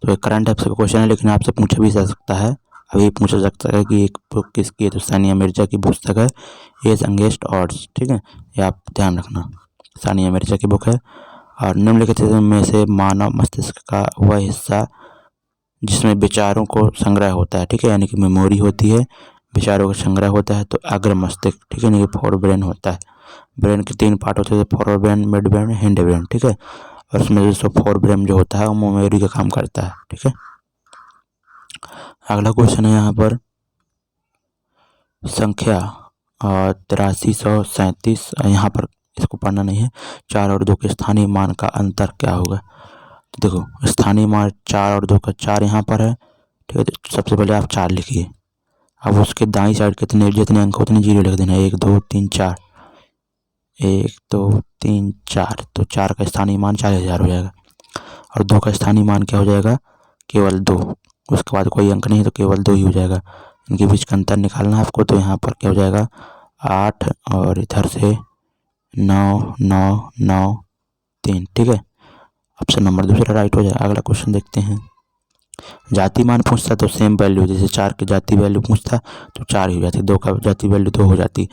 तो एक करंट अफेयर्स का क्वेश्चन है, लेकिन आपसे पूछा भी जा सकता है, अभी पूछा जा सकता है कि एक बुक किसकी है, तो सानिया मिर्जा की पुस्तक है एज अगेंस्ट ऑड्स। ठीक है, ये आप ध्यान रखना, सानिया मिर्जा की बुक है। और निम्नलिखित में से मानव मस्तिष्क का वह हिस्सा जिसमें विचारों को संग्रह होता है, ठीक है, यानी कि मेमोरी होती है, विचारों का संग्रह होता है, तो अग्र मस्तिष्क, ठीक है, यानी कि फोर ब्रेन होता है। ब्रेन के 3 पार्ट होते हैं, forward brain, mid brain, hind brain. ठीक है, और इसमें दोस्तों फोर ब्रेम जो होता है वो मेमोरी का काम करता है। ठीक है, अगला क्वेश्चन है यहाँ पर संख्या 8337। यहाँ पर इसको पढ़ना नहीं है। 4 और 2 के स्थानीय मान का अंतर क्या होगा। तो देखो स्थानीय मान 4 और 2 का 4 यहाँ पर है। ठीक है, तो सबसे पहले आप 4 लिखिए। अब उसके दाईं साइड कितने जितने अंक उतने जीरो लिख देना। 1 2 3 4, 1 2 3 4। तो 4 का स्थानीय मान 4000 हो जाएगा और 2 का स्थानीय मान क्या हो जाएगा, केवल 2। उसके बाद कोई अंक नहीं है तो केवल 2 ही हो जाएगा। इनके बीच का अंतर निकालना है आपको। तो यहाँ पर क्या हो जाएगा 8 और इधर से 9 9 9 3। ठीक है, ऑप्शन नंबर दूसरा राइट हो जाएगा। अगला क्वेश्चन देखते हैं। जाति मान पूछता तो सेम वैल्यू, जैसे 4 की जाति वैल्यू पूछता तो 4 ही हो जाती, 2 का जाति वैल्यू 2 हो जाती।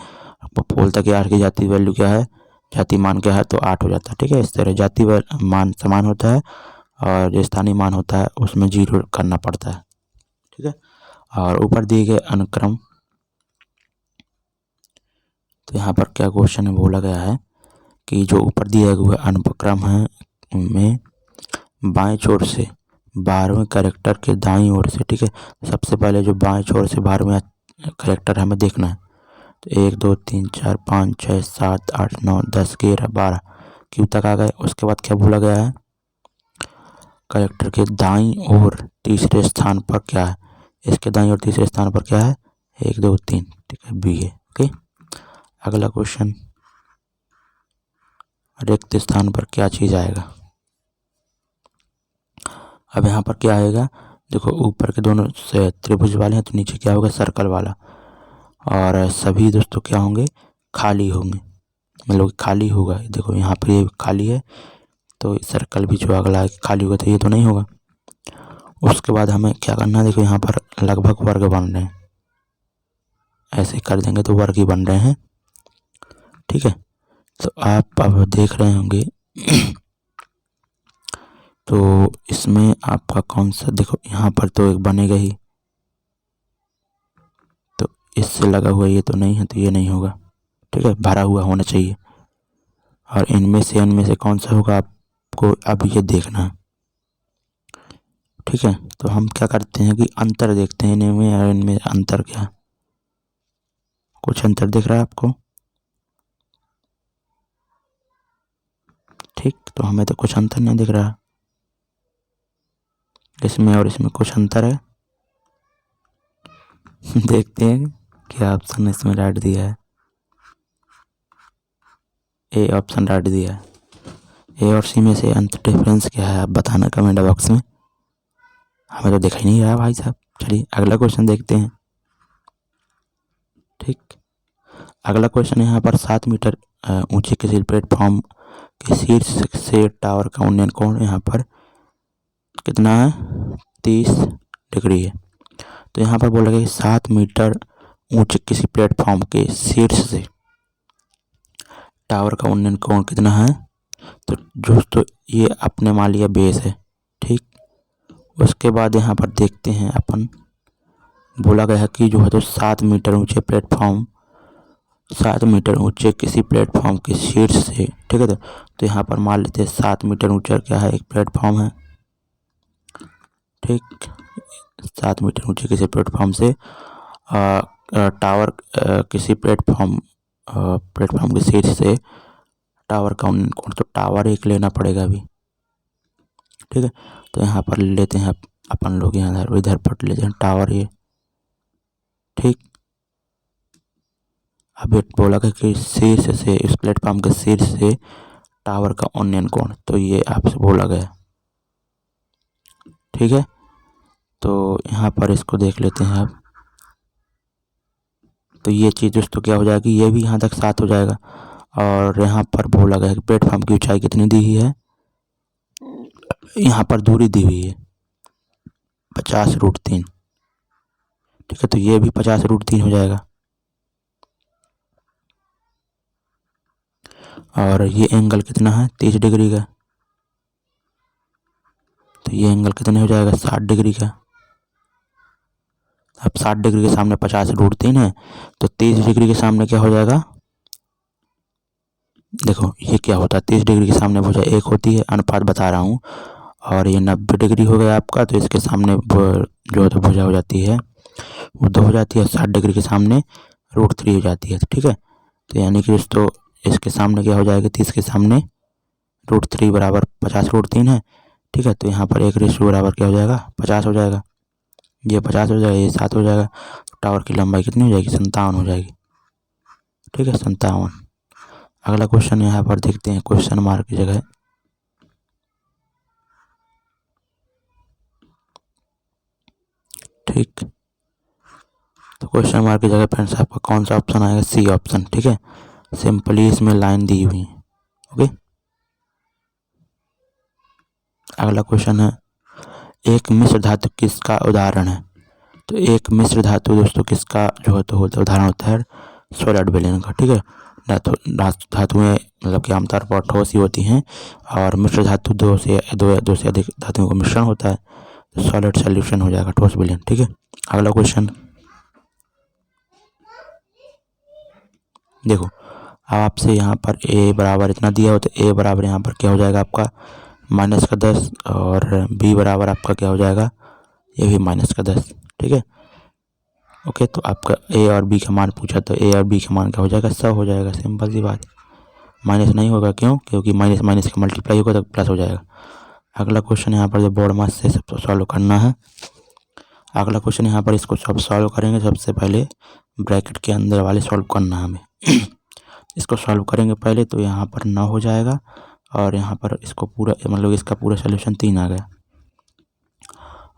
बोलता कि 8 की जाति वैल्यू क्या है, जाति मान क्या है, तो 8 हो जाता है। ठीक है, इस तरह जाति मान समान होता है और जो स्थानीय मान होता है उसमें 0 करना पड़ता है। ठीक है, और ऊपर दिए गए अनुक्रम, तो यहाँ पर क्या क्वेश्चन में बोला गया है कि जो ऊपर दिया हुआ अनुक्रम है में बाएं छोर से 12वें कैरेक्टर के दाईं ओर से। ठीक है, सबसे पहले जो बाएं छोर से 12वें कैरेक्टर हमें देखना है। तो 1 2 3 4 5 6 7 8 9 10 11 12 क्यों तक आ गए। उसके बाद क्या बोला गया है, कैरेक्टर के दाईं ओर तीसरे स्थान पर क्या है, इसके दाईं ओर तीसरे स्थान पर क्या है 1 2 3। ठीक है, बी है। ओके, अगला क्वेश्चन, रिक्त स्थान पर क्या चीज़ आएगा। अब यहाँ पर क्या आएगा, देखो ऊपर के दोनों से त्रिभुज वाले हैं तो नीचे क्या होगा सर्कल वाला, और सभी दोस्तों क्या होंगे खाली होंगे, मतलब खाली होगा। देखो यहाँ पर ये खाली है तो सर्कल भी जो अगला है खाली होगा, तो ये तो नहीं होगा। उसके बाद हमें क्या करना है, देखो यहाँ पर लगभग वर्ग बन रहे हैं, ऐसे कर देंगे तो वर्ग ही बन रहे हैं। ठीक है, तो आप अब देख रहे होंगे तो इसमें आपका कौन सा, देखो यहाँ पर तो एक बनेगा ही, तो इससे लगा हुआ ये तो नहीं है, तो ये नहीं होगा। ठीक है, भरा हुआ होना चाहिए। और इनमें से कौन सा होगा आपको अब ये देखना है। ठीक है, तो हम क्या करते हैं कि अंतर देखते हैं इनमें और इनमें अंतर क्या है। कुछ अंतर दिख रहा है आपको। ठीक, तो हमें तो कुछ अंतर नहीं दिख रहा, इसमें और इसमें कुछ अंतर है। देखते हैं क्या ऑप्शन इसमें राइट दिया है। ए ऑप्शन राइट दिया है। ए और सी में से अंतर डिफरेंस क्या है आप बताना कमेंट बॉक्स में, हमें तो दिखाई नहीं रहा भाई साहब। चलिए अगला क्वेश्चन देखते हैं। ठीक, अगला क्वेश्चन यहाँ पर 7 मीटर ऊंचे किसी प्लेटफॉर्म के शीर्ष से टावर का उन्नयन कोण यहाँ पर कितना है 30 डिग्री है। तो यहाँ पर बोला गया कि 7 मीटर ऊंचे किसी प्लेटफॉर्म के शीर्ष से टावर का उन्नयन कोण कितना है। तो दोस्तों ये अपने मान लिया बेस है। ठीक, उसके बाद यहाँ पर देखते हैं अपन, बोला गया है कि जो है तो 7 मीटर ऊंचे प्लेटफॉर्म, 7 मीटर ऊंचे किसी प्लेटफॉर्म के शीर्ष से। ठीक है, तो यहाँ पर मान लेते हैं 7 मीटर ऊंचा क्या है एक प्लेटफॉर्म है। ठीक, 7 मीटर ऊंचे किसी प्लेटफॉर्म से टावर किसी प्लेटफॉर्म के शीर्ष से टावर का उन्नयन कोण, तो टावर एक लेना पड़ेगा अभी। ठीक है, तो यहाँ पर लेते हैं अपन लोग, यहाँ इधर पर लेते हैं टावर ये। ठीक, अब ये बोला गया कि शीर्ष से, इस प्लेटफॉर्म के शीर्ष से टावर का उन्नयन कोण, तो ये आपसे बोला गया। ठीक है, तो यहाँ पर इसको देख लेते हैं अब। तो ये चीज़ दोस्तों क्या हो जाएगी, ये भी यहाँ तक 7 हो जाएगा। और यहाँ पर बोला गया कि प्लेटफॉर्म की ऊंचाई कितनी दी हुई है, यहाँ पर दूरी दी हुई है 50√3। ठीक है, तो ये भी 50√3 हो जाएगा। और ये एंगल कितना है 30 डिग्री का, तो ये एंगल कितने हो जाएगा 60 डिग्री का। अब 60 डिग्री के सामने 50√3 है, तो 30 डिग्री के सामने क्या हो जाएगा, देखो ये क्या होता है, 30 डिग्री के सामने भुजा 1 होती है, अनुपात बता रहा हूँ। और ये 90 डिग्री हो गया आपका, तो इसके सामने जो है तो भुजा हो जाती है वो 2 हो जाती है। 60 डिग्री के सामने √3 हो जाती है। ठीक है, तो यानी कि दोस्तों इसके सामने क्या हो जाएगा, 30 के सामने √3 बराबर 50√3 है। ठीक है, तो यहाँ पर 1 बराबर क्या हो जाएगा, 50 हो जाएगा। ये 50 हो जाएगा, ये 7 हो जाएगा। टावर की लंबाई कितनी हो जाएगी, 57 हो जाएगी। ठीक है, 57। अगला क्वेश्चन यहाँ पर देखते हैं, क्वेश्चन मार्क की जगह ठीक, तो क्वेश्चन मार्क की जगह फ्रेंड्स आपका कौन सा ऑप्शन आएगा, सी ऑप्शन। ठीक है, सिंपली इसमें लाइन दी हुई है। ओके, अगला क्वेश्चन है, एक मिश्र धातु किसका उदाहरण है। तो एक मिश्र धातु दोस्तों किसका जो है तो उदाहरण होता है, सॉलिड विलयन का। ठीक है, धातुएं मतलब कि आमतौर पर ठोस ही होती हैं, और मिश्र धातु दो से अधिक धातुओं का मिश्रण होता है, तो सॉलिड सॉल्यूशन हो जाएगा, ठोस विलयन। ठीक है, अगला क्वेश्चन देखो, अब आपसे यहाँ पर a बराबर इतना दिया हो, तो a बराबर यहाँ पर क्या हो जाएगा आपका -10, और b बराबर आपका क्या हो जाएगा, ये भी -10। ठीक है, ओके, तो आपका a और b का मान पूछा, तो a और b का मान क्या हो जाएगा, 100 हो जाएगा। सिंपल सी बात, माइनस नहीं होगा, क्यों, क्योंकि माइनस माइनस का मल्टीप्लाई होगा तो प्लस हो जाएगा। अगला क्वेश्चन यहाँ पर जो बोर्ड मास से सबको सॉल्व करना है। अगला क्वेश्चन यहाँ पर इसको सब सॉल्व करेंगे, सबसे पहले ब्रैकेट के अंदर वाले सॉल्व करना है हमें। इसको सॉल्व करेंगे पहले, तो यहाँ पर 9 हो जाएगा, और यहाँ पर इसको पूरा मतलब इसका पूरा सोल्यूशन 3 आ गया।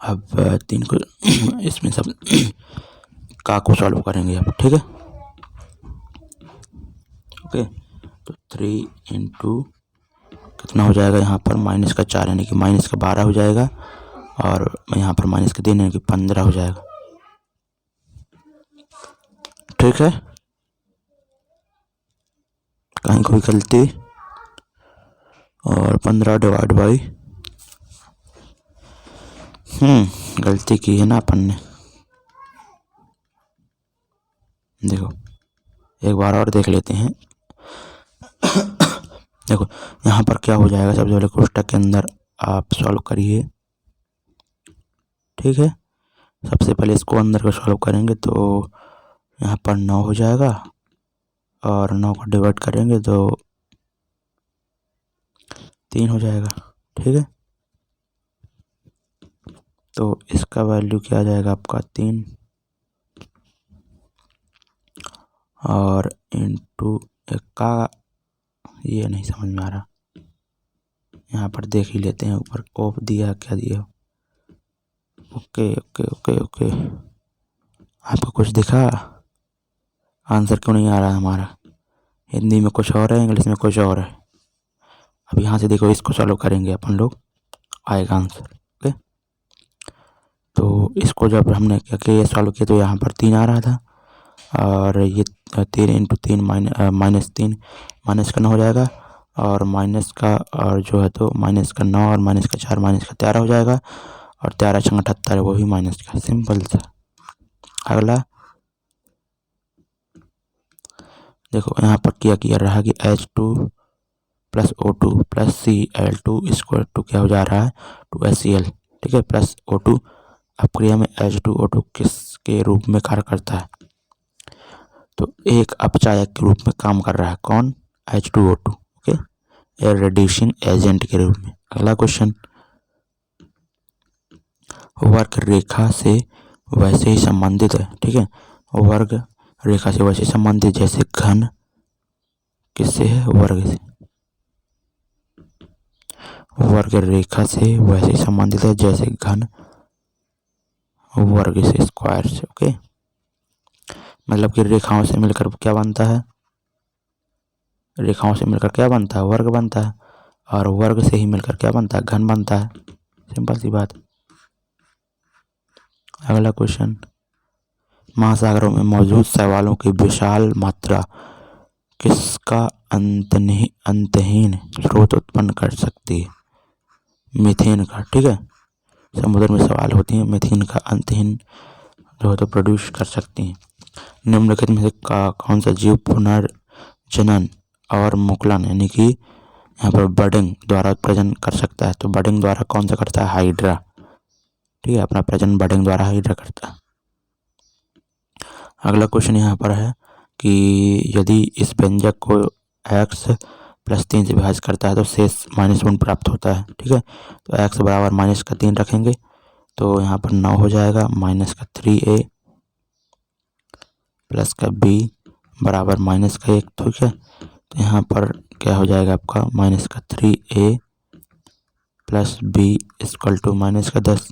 अब 3 को इसमें सब का को सॉल्व करेंगे अब। ठीक है, ओके, तो 3 इंटू कितना हो जाएगा, यहाँ पर -4 यानी कि -12 हो जाएगा, और यहाँ पर -3 यानी कि 15 हो जाएगा। ठीक है, कहीं कोई गलती, और 15 डिवाइड बाई गलती की है ना अपन ने। देखो एक बार और देख लेते हैं। देखो यहाँ पर क्या हो जाएगा, सबसे पहले कोष्टक के अंदर आप सॉल्व करिए। ठीक है, सबसे पहले इसको अंदर का सॉल्व करेंगे, तो यहाँ पर 9 हो जाएगा, और 9 को डिवाइड करेंगे तो 3 हो जाएगा। ठीक है, तो इसका वैल्यू क्या आ जाएगा आपका 3, और इंटू का ये नहीं समझ में आ रहा, यहाँ पर देख ही लेते हैं, ऊपर ऑफ दिया क्या दिया। ओके ओके ओके ओके, आपको कुछ दिखा, आंसर क्यों नहीं आ रहा हमारा, हिंदी में कुछ और है, इंग्लिश में कुछ और है। अब यहाँ से देखो, इसको सॉल्व करेंगे अपन लोग, आएगा आंसर। ओके, तो इसको जब हमने क्या किया, ये सॉल्व किया, तो यहाँ पर 3 आ रहा था, और ये 3 इंटू 3 -3 माइनस का 9 हो जाएगा, और माइनस का और जो है तो माइनस का 9 और माइनस का 4 माइनस का 13 हो जाएगा, और 13 × 78 वो भी माइनस का। सिंपल सा। अगला देखो, यहाँ पर किया रहा कि H2 + O2 + Cl2 = क्या हो जा रहा है, 2HCl। ठीक है, प्लस O2 अपक्रिया में H2O2 किसके रूप में कार्य करता है, तो एक अपचायक के रूप में काम कर रहा है। कौन, H2O2। Okay, air reducing agent के रूप में। अगला क्वेश्चन, वर्ग रेखा से वैसे ही संबंधित है। ठीक है, वर्ग रेखा से वैसे संबंधित जैसे घन किससे है, वर्ग से। वर्ग रेखा से वैसे संबंधित है जैसे घन वर्ग से, स्क्वायर से। ओके, मतलब कि रेखाओं से मिलकर क्या बनता है, रेखाओं से मिलकर क्या बनता है, वर्ग बनता है, और वर्ग से ही मिलकर क्या बनता है, घन बनता है। सिंपल सी बात। अगला क्वेश्चन, महासागरों में मौजूद शैवालों की विशाल मात्रा किसका अंतहीन स्रोत उत्पन्न कर सकती है, मीथेन का। ठीक है, समुद्र में सवाल होती हैं, मीथेन का अंतहीन जो है तो प्रोड्यूस कर सकती हैं। निम्नलिखित में से कौन सा जीव पुनर्जनन और मुकुलन यानी कि यहाँ पर बडिंग द्वारा प्रजनन कर सकता है। तो बडिंग द्वारा कौन सा करता है? हाइड्रा। ठीक है, अपना प्रजनन बडिंग द्वारा हाइड्रा करता है। अगला क्वेश्चन यहाँ पर है कि यदि इस व्यंजक को x+3 से विभाजित करता है तो शेष -1 प्राप्त होता है। ठीक है, तो x बराबर -3 रखेंगे तो यहाँ पर 9 हो जाएगा, -3a प्लस का b बराबर -1। ठीक है, तो यहाँ पर क्या हो जाएगा आपका -3a plus b equal to -10।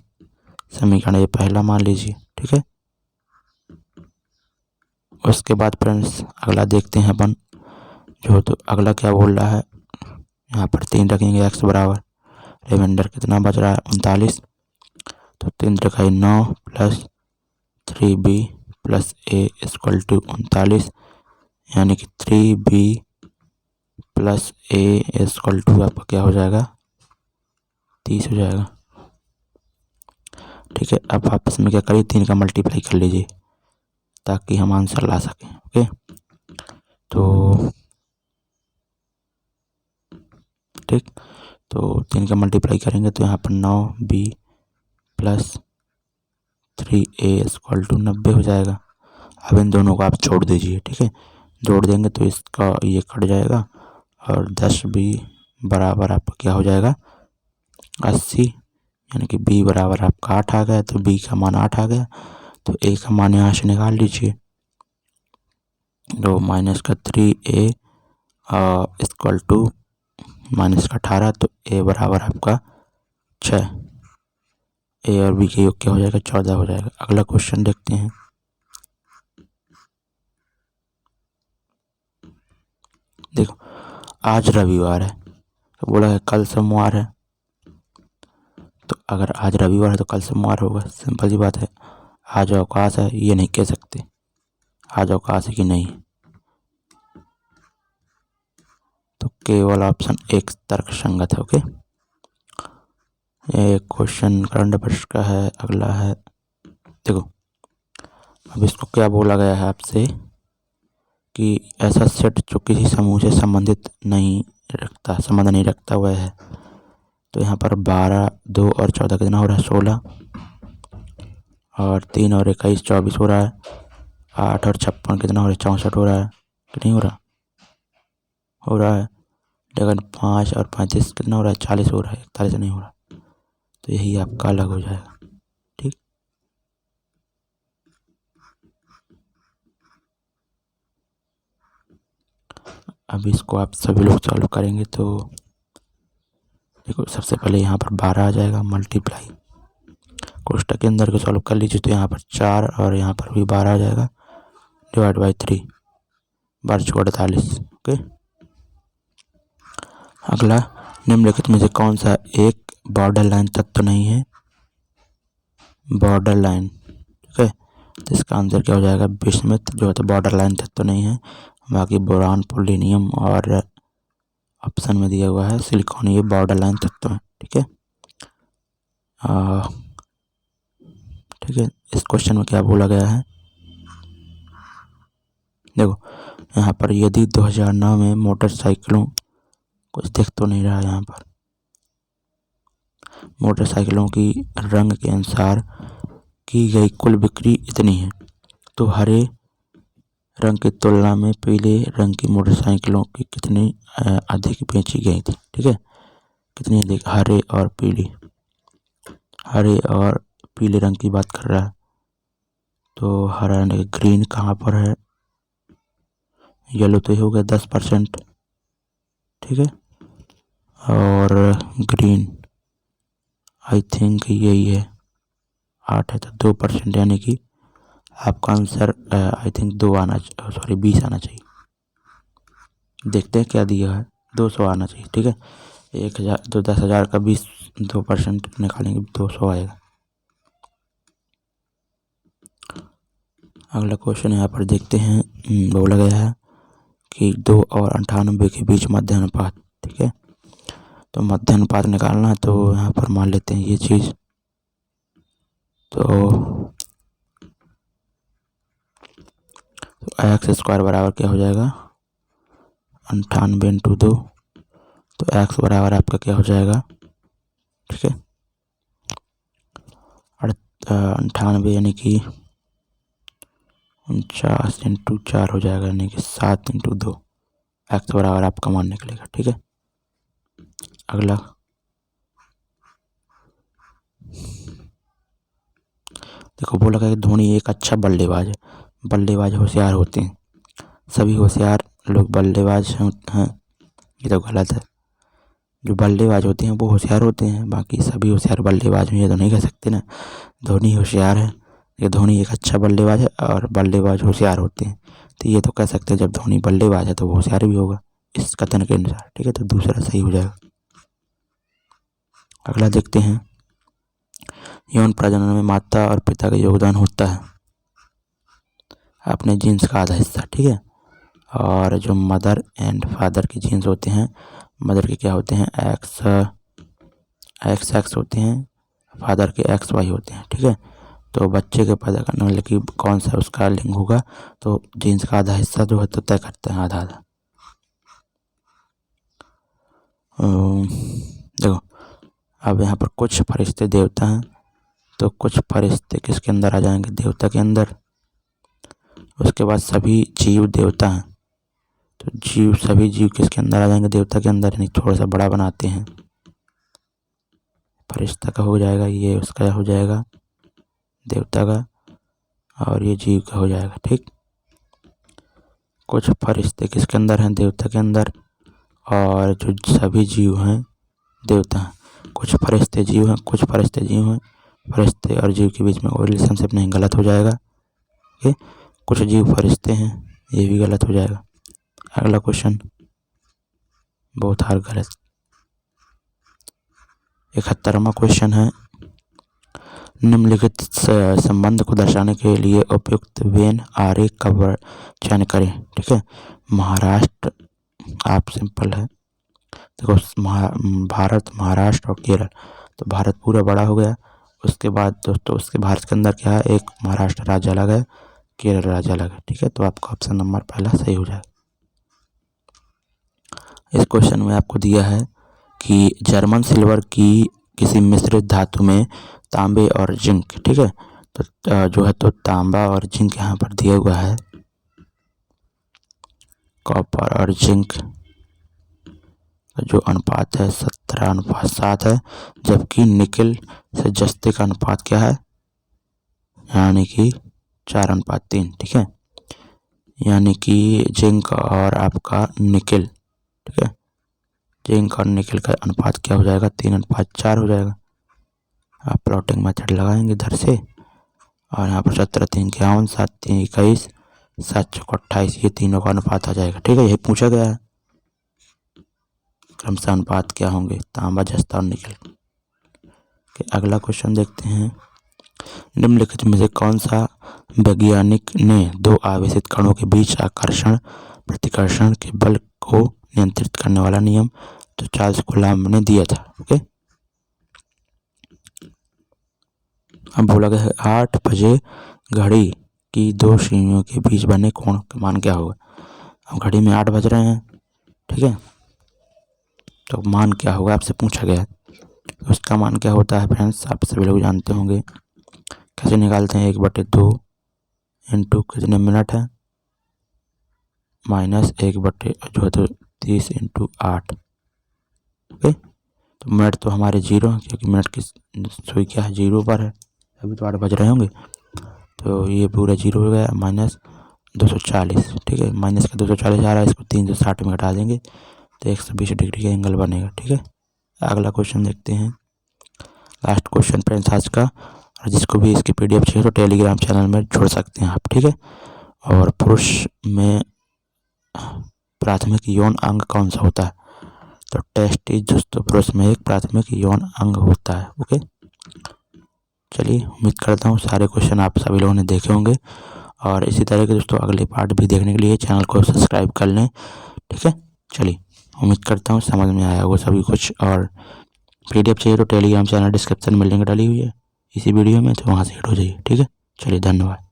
समीकरण ये पहला मान लीजिए। ठीक है, उसके बाद फ्रेंड्स अगला देखते हैं अपन जो। तो अगला क्या बोल रहा है, यहाँ पर 3 रखेंगे, x बराबर रिमाइंडर कितना बच रहा है 39। तो 3 रखा 9 plus 3b plus a equal to 39, यानी कि 3b plus a equal to आपका क्या हो जाएगा 30 हो जाएगा। ठीक है, अब आप इसमें क्या करिए 3 का मल्टीप्लाई कर लीजिए ताकि हम आंसर ला सकें। ओके, तो ठीक, तो 3 का मल्टीप्लाई करेंगे तो यहाँ पर 9b plus 3a equal to 90 हो जाएगा। अब इन दोनों को आप छोड़ दीजिए। ठीक है, जोड़ देंगे तो इसका ये कट जाएगा और 10b बराबर आपका क्या हो जाएगा 80, यानी कि b बराबर आपका 8 आ गया। तो b का मान 8 आ गया, तो a का मान यहाँ से निकाल लीजिए। तो -3a इक्वल टू -18, तो a बराबर आपका 6। a और b के योग क्या हो जाएगा 14 हो जाएगा। अगला क्वेश्चन देखते हैं। देखो, आज रविवार है तो बोला है कल सोमवार है, तो अगर आज रविवार है तो कल सोमवार होगा। सिंपल सी बात है, आज अवकाश है ये नहीं कह सकते, आज अवकाश है कि नहीं। तो केवल ऑप्शन एक तर्क संगत है। ओके, ये क्वेश्चन करंट अफेयर्स का है। अगला है, देखो अब इसको क्या बोला गया है आपसे कि ऐसा सेट जो किसी समूह से संबंध नहीं रखता हुआ है। तो यहाँ पर 12, 2 और 14 कितना हो रहा है 16, और 3 और 21 24 हो रहा है, 8 और 56 कितना हो रहा है 64 हो रहा है कि नहीं हो रहा? हो रहा है। लेकिन 5 और 35 कितना हो रहा है 40 हो रहा है, 41 नहीं हो रहा। तो यही आपका अलग हो जाएगा। ठीक, अब इसको आप सभी लोग सॉल्व करेंगे तो देखो सबसे पहले यहाँ पर 12 आ जाएगा, मल्टीप्लाई कोष्टक के अंदर को सॉल्व कर लीजिए तो यहाँ पर 4 और यहाँ पर भी 12 आ जाएगा, डिवाइड बाई 3, 12×48। ओके, अगला निम्नलिखित में से कौन सा एक बॉर्डर लाइन तत्व नहीं है? Border line. ठीक है, तो इसका आंसर क्या हो जाएगा विस्मित जो है तो बॉर्डर लाइन तत्व नहीं है। बाकी बोरान, पोलोनियम और ऑप्शन में दिया हुआ है सिलिकॉन, ये बॉर्डर लाइन तत्व है। ठीक है, ठीक है, इस क्वेश्चन में क्या बोला गया है, देखो यहाँ पर यदि 2009 में मोटरसाइकिलों, कुछ दिख तो नहीं रहा, यहाँ पर मोटरसाइकिलों की रंग के अनुसार की गई कुल बिक्री इतनी है, तो हरे रंग की तुलना में पीले रंग की मोटरसाइकिलों की कितनी अधिक बेची गई थी। ठीक है, कितनी अधिक, हरे और पीली, हरे और पीले रंग की बात कर रहा है। तो हरा ग्रीन कहाँ पर है, येलो तो ही हो गया 10%। ठीक है, और ग्रीन आई थिंक यही है 8 है, तो 2%, यानी कि आपका आंसर आई थिंक 20 आना चाहिए। देखते हैं क्या दिया है, 200 आना चाहिए। ठीक है, 1000 तो 10,000 का 2% निकालेंगे 200 आएगा। अगला क्वेश्चन यहाँ पर देखते हैं, बोला गया है कि 2 और 98 के बीच मध्य अनुपात। ठीक है, तो मध्य अनुपात निकालना है तो यहाँ पर मान लेते हैं ये चीज़, तो x² बराबर क्या हो जाएगा 98 इंटू 2, तो x बराबर आपका क्या हो जाएगा, ठीक है 98 यानी कि 49 इंटू 4 हो जाएगा, यानी कि 7 इंटू 2, x बराबर आपका मान निकलेगा। ठीक है, अगला देखो, बोला कि धोनी एक अच्छा बल्लेबाज है। बल्लेबाज होशियार होते हैं, सभी होशियार लोग बल्लेबाज हैं, ये तो गलत है। जो बल्लेबाज होते हैं वो होशियार होते हैं, बाकी सभी होशियार बल्लेबाज हैं ये तो नहीं कह सकते ना। धोनी होशियार है, ये धोनी एक अच्छा बल्लेबाज है और बल्लेबाज होशियार होते हैं, तो ये तो कह सकते हैं जब धोनी बल्लेबाज है तो वो होशियार भी होगा इस कथन के अनुसार। ठीक है, तो दूसरा सही हो जाएगा। अगला देखते हैं, यौन प्रजनन में माता और पिता का योगदान होता है अपने जीन्स का आधा हिस्सा। ठीक है, और जो मदर एंड फादर के जीन्स होते हैं, मदर के क्या होते हैं एक्स होते हैं, फादर के XY होते हैं। ठीक है, तो बच्चे के पैदा करने वाले की कौन सा उसका लिंग होगा, तो जीन्स का आधा हिस्सा जो है तो तय करते हैं आधा आधा। देखो, अब यहाँ पर कुछ फरिश्ते देवता हैं, तो कुछ फरिश्ते किसके अंदर आ जाएंगे, देवता के अंदर। उसके बाद सभी जीव देवता हैं, तो सभी जीव किसके अंदर आ जाएंगे, देवता के अंदर, यानी थोड़ा सा बड़ा बनाते हैं। फरिश्ता का हो जाएगा, ये उसका हो जाएगा देवता का, और ये जीव का हो जाएगा। ठीक, कुछ फरिश्ते किसके अंदर हैं, देवता के अंदर, और जो सभी जीव हैं देवता हैं। कुछ फरिश्ते जीव हैं, कुछ फरिश्ते जीव हैं, फरिश्ते और जीव के बीच में कोई रिलेशनशिप नहीं, गलत हो जाएगा। ठीक, कुछ जीव फरिश्ते हैं, ये भी गलत हो जाएगा। अगला क्वेश्चन बहुत हार गलत। 71वां क्वेश्चन है, निम्नलिखित संबंध को दर्शाने के लिए उपयुक्त वेन आरेख का चयन करें। ठीक है, महाराष्ट्र आप सिंपल है, देखो भारत, महाराष्ट्र और केरल, तो भारत पूरा बड़ा हो गया। उसके बाद दोस्तों उसके भारत के अंदर क्या है, एक महाराष्ट्र राज्य अलग है, केरल राज्य अलग है। ठीक है, तो आपका ऑप्शन नंबर पहला सही हो जाएगा। इस क्वेश्चन में आपको दिया है कि जर्मन सिल्वर की किसी मिश्रित धातु में तांबे और जिंक, ठीक है, तो जो है तो तांबा और जिंक यहाँ पर दिया हुआ है, कॉपर और जिंक जो अनुपात है 17:7 है, जबकि निकल से जस्ते का अनुपात क्या है, यानी कि 4:3। ठीक है, यानी कि जिंक और आपका निकल, ठीक है, जिंक और निकल का अनुपात क्या हो जाएगा, 3:4 हो जाएगा। आप प्लॉटिंग मेथड लगाएंगे इधर से, और यहाँ पर 17×3 = 51, 7×3 = 21, 7×4 = 28, ये तीनों का अनुपात आ जाएगा। ठीक है, यही पूछा गया है क्रमशः अनुपात क्या होंगे, तांबा, जस्ता और निकल के। अगला क्वेश्चन देखते हैं, निम्नलिखित में से कौन सा वैज्ञानिक ने दो आवेशित कणों के बीच आकर्षण प्रतिकर्षण के बल को नियंत्रित करने वाला नियम तो चार्ल्स कूलॉम्ब ने दिया था। ओके, अब बोला गया है 8 बजे घड़ी की दो सुइयों के बीच बने कोण का मान क्या होगा। अब घड़ी में 8 बज रहे हैं, ठीक है, तो मान क्या होगा आपसे पूछा गया है, तो उसका मान क्या होता है फ्रेंड्स, आप सभी लोग जानते होंगे। कैसे निकालते हैं, 1/2 इंटू कितने मिनट है, माइनस 1/, जो है तो 30 इंटू 8। ओके, तो मिनट तो हमारे 0 है, क्योंकि मिनट की सुई क्या है, 0 पर है, अभी तो 8 बज रहे होंगे, तो ये पूरा 0 हो गया, माइनस 240। ठीक है, माइनस का 240 आ रहा है, इसको 360 में घटा देंगे तो 120 डिग्री का एंगल बनेगा। ठीक है, अगला क्वेश्चन देखते हैं, लास्ट क्वेश्चन फ्रेंड्स आज का, और जिसको भी इसकी PDF चाहिए तो टेलीग्राम चैनल में जोड़ सकते हैं आप। ठीक है, और पुरुष में प्राथमिक यौन अंग कौन सा होता है, तो टेस्टिस दोस्तों पुरुष में एक प्राथमिक यौन अंग होता है। ओके, चलिए उम्मीद करता हूँ सारे क्वेश्चन आप सभी लोगों ने देखे होंगे, और इसी तरह के दोस्तों अगले पार्ट भी देखने के लिए चैनल को सब्सक्राइब कर लें। ठीक है, चलिए उम्मीद करता हूँ समझ में आया होगा सभी कुछ, और PDF चाहिए तो टेलीग्राम चैनल डिस्क्रिप्शन में लिंक डाली हुई है इसी वीडियो में, तो वहाँ से हिट हो जाइए। ठीक है, चलिए धन्यवाद।